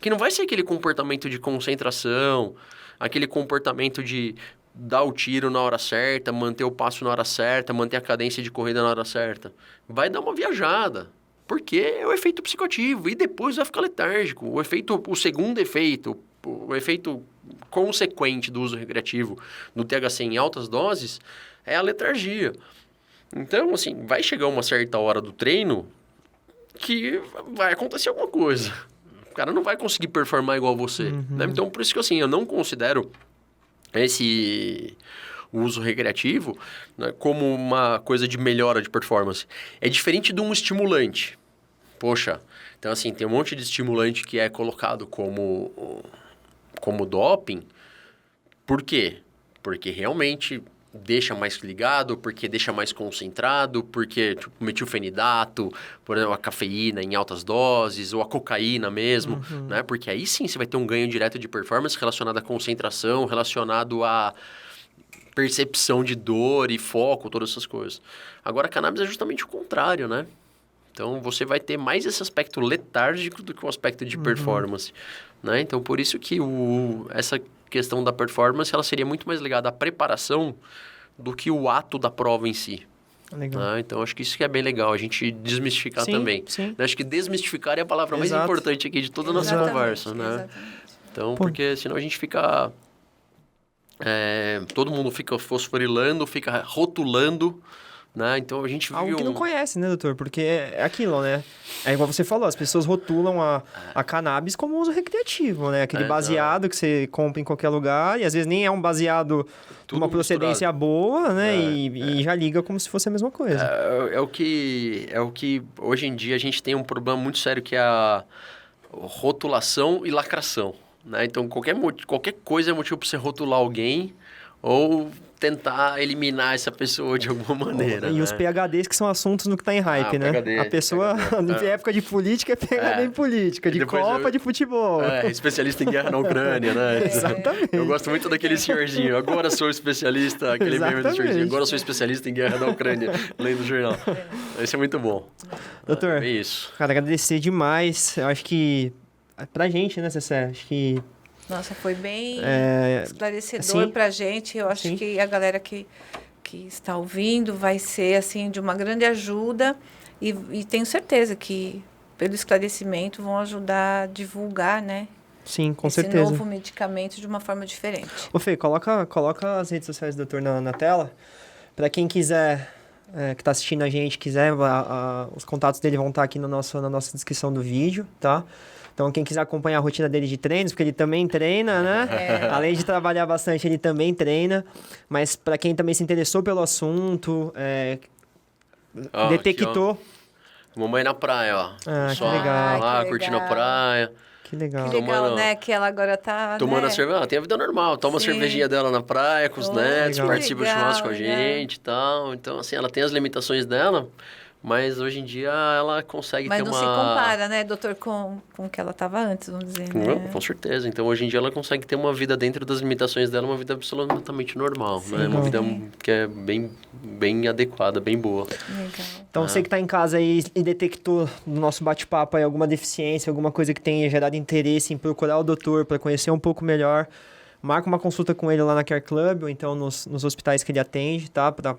Speaker 4: que não vai ser aquele comportamento de concentração, aquele comportamento de dar o tiro na hora certa, manter o passo na hora certa, manter a cadência de corrida na hora certa. Vai dar uma viajada. Porque é o efeito psicoativo e depois vai ficar letárgico. O segundo efeito, o efeito consequente do uso recreativo no THC em altas doses é a letargia. Então, assim, vai chegar uma certa hora do treino que vai acontecer alguma coisa. O cara não vai conseguir performar igual você. Né? Então, por isso que, assim, eu não considero o uso recreativo, né, como uma coisa de melhora de performance. É diferente de um estimulante. Poxa, então assim, tem um monte de estimulante que é colocado como doping. Por quê? Porque realmente deixa mais ligado, porque deixa mais concentrado, porque tipo, metilfenidato, por exemplo, a cafeína em altas doses, ou a cocaína mesmo, né? Porque aí sim você vai ter um ganho direto de performance relacionado à concentração, relacionado à percepção de dor e foco, todas essas coisas. Agora, a cannabis é justamente o contrário, né? Então, você vai ter mais esse aspecto letárgico do que o aspecto de performance, né? Então, por isso que essa questão da performance, ela seria muito mais ligada à preparação do que o ato da prova em si.
Speaker 1: Legal.
Speaker 4: Né? Então, acho que isso que é bem legal, a gente desmistificar também.
Speaker 1: Sim.
Speaker 4: Acho que desmistificar é a palavra mais
Speaker 1: Exato.
Speaker 4: importante aqui de toda a nossa
Speaker 2: Exatamente,
Speaker 4: conversa, né?
Speaker 2: exatamente.
Speaker 4: Então, porque senão a gente fica... todo mundo fica fosforilando, fica rotulando, né? Então a gente vive
Speaker 1: Algo que não conhece, né, doutor? Porque é aquilo, né? É igual você falou, as pessoas rotulam a cannabis como uso recreativo, né? Aquele baseado que você compra em qualquer lugar e às vezes nem é um baseado de
Speaker 4: Tudo
Speaker 1: uma procedência boa, né? E já liga como se fosse a mesma coisa.
Speaker 4: É o que hoje em dia a gente tem um problema muito sério que é a rotulação e lacração, né? Então qualquer coisa é motivo para você rotular alguém ou tentar eliminar essa pessoa de alguma maneira.
Speaker 1: E
Speaker 4: né?
Speaker 1: os PHDs que são assuntos no que tá em hype, né?
Speaker 4: PhD,
Speaker 1: A pessoa,
Speaker 4: PhD,
Speaker 1: em época de política, é PhD em política, de
Speaker 4: depois
Speaker 1: Copa, de futebol.
Speaker 4: Especialista em guerra na Ucrânia, né?
Speaker 1: Exatamente.
Speaker 4: Eu gosto muito daquele senhorzinho. Agora sou especialista, aquele meme do
Speaker 1: Exatamente.
Speaker 4: senhorzinho. Agora sou especialista em guerra na Ucrânia, lendo o jornal. Esse é muito bom.
Speaker 1: Doutor,
Speaker 4: É isso.
Speaker 1: cara, agradecer demais. Eu acho que, pra gente, né, Cessé? Acho que...
Speaker 2: Nossa, foi bem esclarecedor
Speaker 1: sim.
Speaker 2: pra gente. Eu acho
Speaker 1: Sim.
Speaker 2: que a galera que está ouvindo vai ser, assim, de uma grande ajuda. E tenho certeza que, pelo esclarecimento, vão ajudar a divulgar, né?
Speaker 1: Sim, com
Speaker 2: esse
Speaker 1: certeza.
Speaker 2: novo medicamento de uma forma diferente.
Speaker 1: Ô, Fê, coloca as redes sociais do doutor na tela. Pra quem quiser, que tá assistindo a gente, quiser, os contatos dele vão estar aqui na nossa descrição do vídeo, tá? Então, quem quiser acompanhar a rotina dele de treinos, porque ele também treina, né? Além de trabalhar bastante, ele também treina. Mas para quem também se interessou pelo assunto, detectou...
Speaker 4: Aqui, mamãe na praia, ó.
Speaker 1: Ah,
Speaker 4: Só
Speaker 1: que legal.
Speaker 4: lá,
Speaker 2: Que
Speaker 4: curtindo a
Speaker 2: legal.
Speaker 4: praia.
Speaker 1: Que legal.
Speaker 2: Que legal,
Speaker 4: Tomando-
Speaker 2: né? Que ela agora tá,
Speaker 4: Tomando
Speaker 2: né?
Speaker 4: a cerveja. Tem a vida normal. Toma a
Speaker 2: Sim.
Speaker 4: cervejinha dela na praia com os
Speaker 2: Oh,
Speaker 4: netos,
Speaker 1: legal.
Speaker 4: participa do
Speaker 2: Legal,
Speaker 4: churrasco com a
Speaker 2: legal.
Speaker 4: gente e tal. Então, assim, ela tem as limitações dela, mas hoje em dia ela consegue
Speaker 2: Mas
Speaker 4: ter
Speaker 2: não
Speaker 4: uma...
Speaker 2: se compara, né, doutor, com o que ela estava antes, vamos dizer, né?
Speaker 4: Com certeza. Então, hoje em dia, ela consegue ter uma vida dentro das limitações dela, uma vida absolutamente normal, né? Uma vida que é bem adequada, bem boa.
Speaker 2: Legal.
Speaker 1: Então, você que está em casa aí e detectou no nosso bate-papo aí alguma deficiência, alguma coisa que tenha gerado interesse em procurar o doutor para conhecer um pouco melhor, marca uma consulta com ele lá na Care Club ou então nos hospitais que ele atende, tá? Para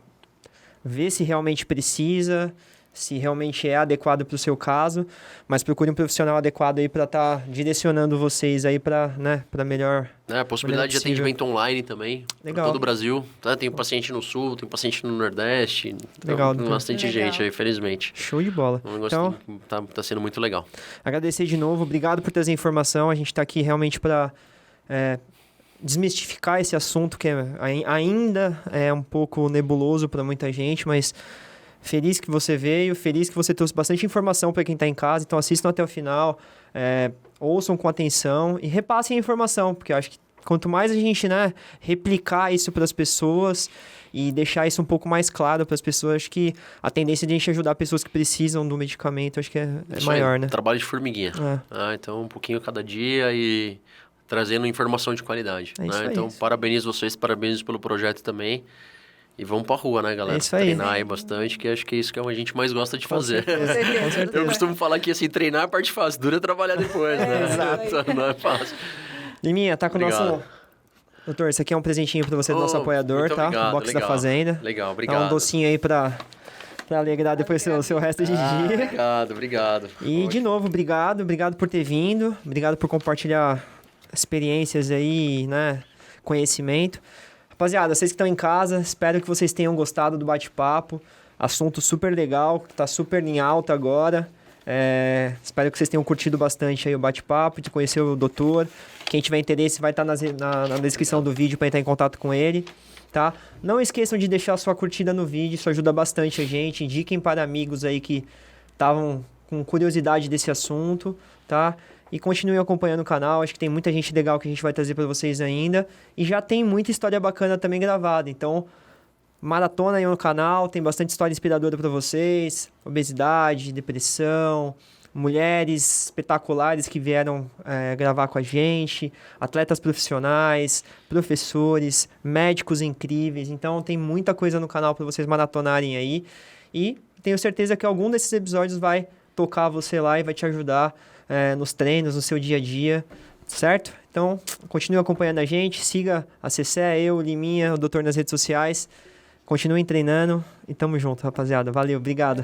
Speaker 1: ver se realmente precisa, se realmente é adequado para o seu caso, mas procure um profissional adequado aí para estar direcionando vocês aí para, né, para melhor.
Speaker 4: A possibilidade de
Speaker 1: possível.
Speaker 4: atendimento online também,
Speaker 1: Legal.
Speaker 4: para todo o Brasil. Tá? Tem paciente no Sul, tem paciente no Nordeste. Então,
Speaker 1: Legal,
Speaker 4: tem
Speaker 1: doutor.
Speaker 4: bastante
Speaker 2: Legal.
Speaker 4: gente aí, felizmente.
Speaker 1: Show de bola.
Speaker 4: Um negócio
Speaker 1: Então,
Speaker 4: que tá sendo muito legal.
Speaker 1: agradecer de novo, obrigado por trazer informação. A gente está aqui realmente para desmistificar esse assunto que ainda é um pouco nebuloso para muita gente, mas feliz que você veio, feliz que você trouxe bastante informação para quem está em casa. Então assistam até o final, ouçam com atenção e repassem a informação, porque eu acho que quanto mais a gente, né, replicar isso para as pessoas e deixar isso um pouco mais claro para as pessoas, acho que a tendência de a gente ajudar pessoas que precisam do medicamento, acho que é
Speaker 4: Isso
Speaker 1: maior,
Speaker 4: aí,
Speaker 1: né?
Speaker 4: Trabalho de formiguinha. Então, um pouquinho cada dia e trazendo informação de qualidade.
Speaker 1: É isso aí.
Speaker 4: Então, parabenizo vocês, parabéns pelo projeto também. E vamos pra rua, né, galera?
Speaker 1: É isso aí.
Speaker 4: Treinar aí bastante, que acho que é isso que a gente mais gosta de fazer.
Speaker 2: Com certeza.
Speaker 4: Eu costumo falar que, assim, treinar é a parte fácil, dura é trabalhar depois, né?
Speaker 1: Exato.
Speaker 4: Então, não é fácil.
Speaker 1: Liminha, tá com o
Speaker 4: Obrigado.
Speaker 1: nosso... Doutor, esse aqui é um presentinho para você do nosso apoiador,
Speaker 4: muito
Speaker 1: tá?
Speaker 4: obrigado,
Speaker 1: O Box da
Speaker 4: legal.
Speaker 1: Fazenda.
Speaker 4: Legal,
Speaker 1: Dá
Speaker 4: obrigado.
Speaker 1: um docinho aí para alegrar depois o seu resto de dia.
Speaker 4: Obrigado.
Speaker 1: E, de novo, obrigado por ter vindo, obrigado por compartilhar experiências aí, né, conhecimento. Rapaziada, vocês que estão em casa, espero que vocês tenham gostado do bate-papo, assunto super legal, tá super em alta agora. Espero que vocês tenham curtido bastante aí o bate-papo, de conhecer o doutor. Quem tiver interesse vai estar na descrição do vídeo para entrar em contato com ele, tá? Não esqueçam de deixar sua curtida no vídeo, isso ajuda bastante a gente. Indiquem para amigos aí que estavam com curiosidade desse assunto, tá? E continuem acompanhando o canal, acho que tem muita gente legal que a gente vai trazer para vocês ainda. E já tem muita história bacana também gravada, então maratona aí no canal, tem bastante história inspiradora para vocês. Obesidade, depressão, mulheres espetaculares que vieram gravar com a gente, atletas profissionais, professores, médicos incríveis. Então tem muita coisa no canal para vocês maratonarem aí. E tenho certeza que algum desses episódios vai tocar você lá e vai te ajudar nos treinos, no seu dia a dia, certo? Então, continue acompanhando a gente, siga a Cessé, eu, Liminha, o doutor nas redes sociais. Continuem treinando e tamo junto, rapaziada. Valeu, obrigado.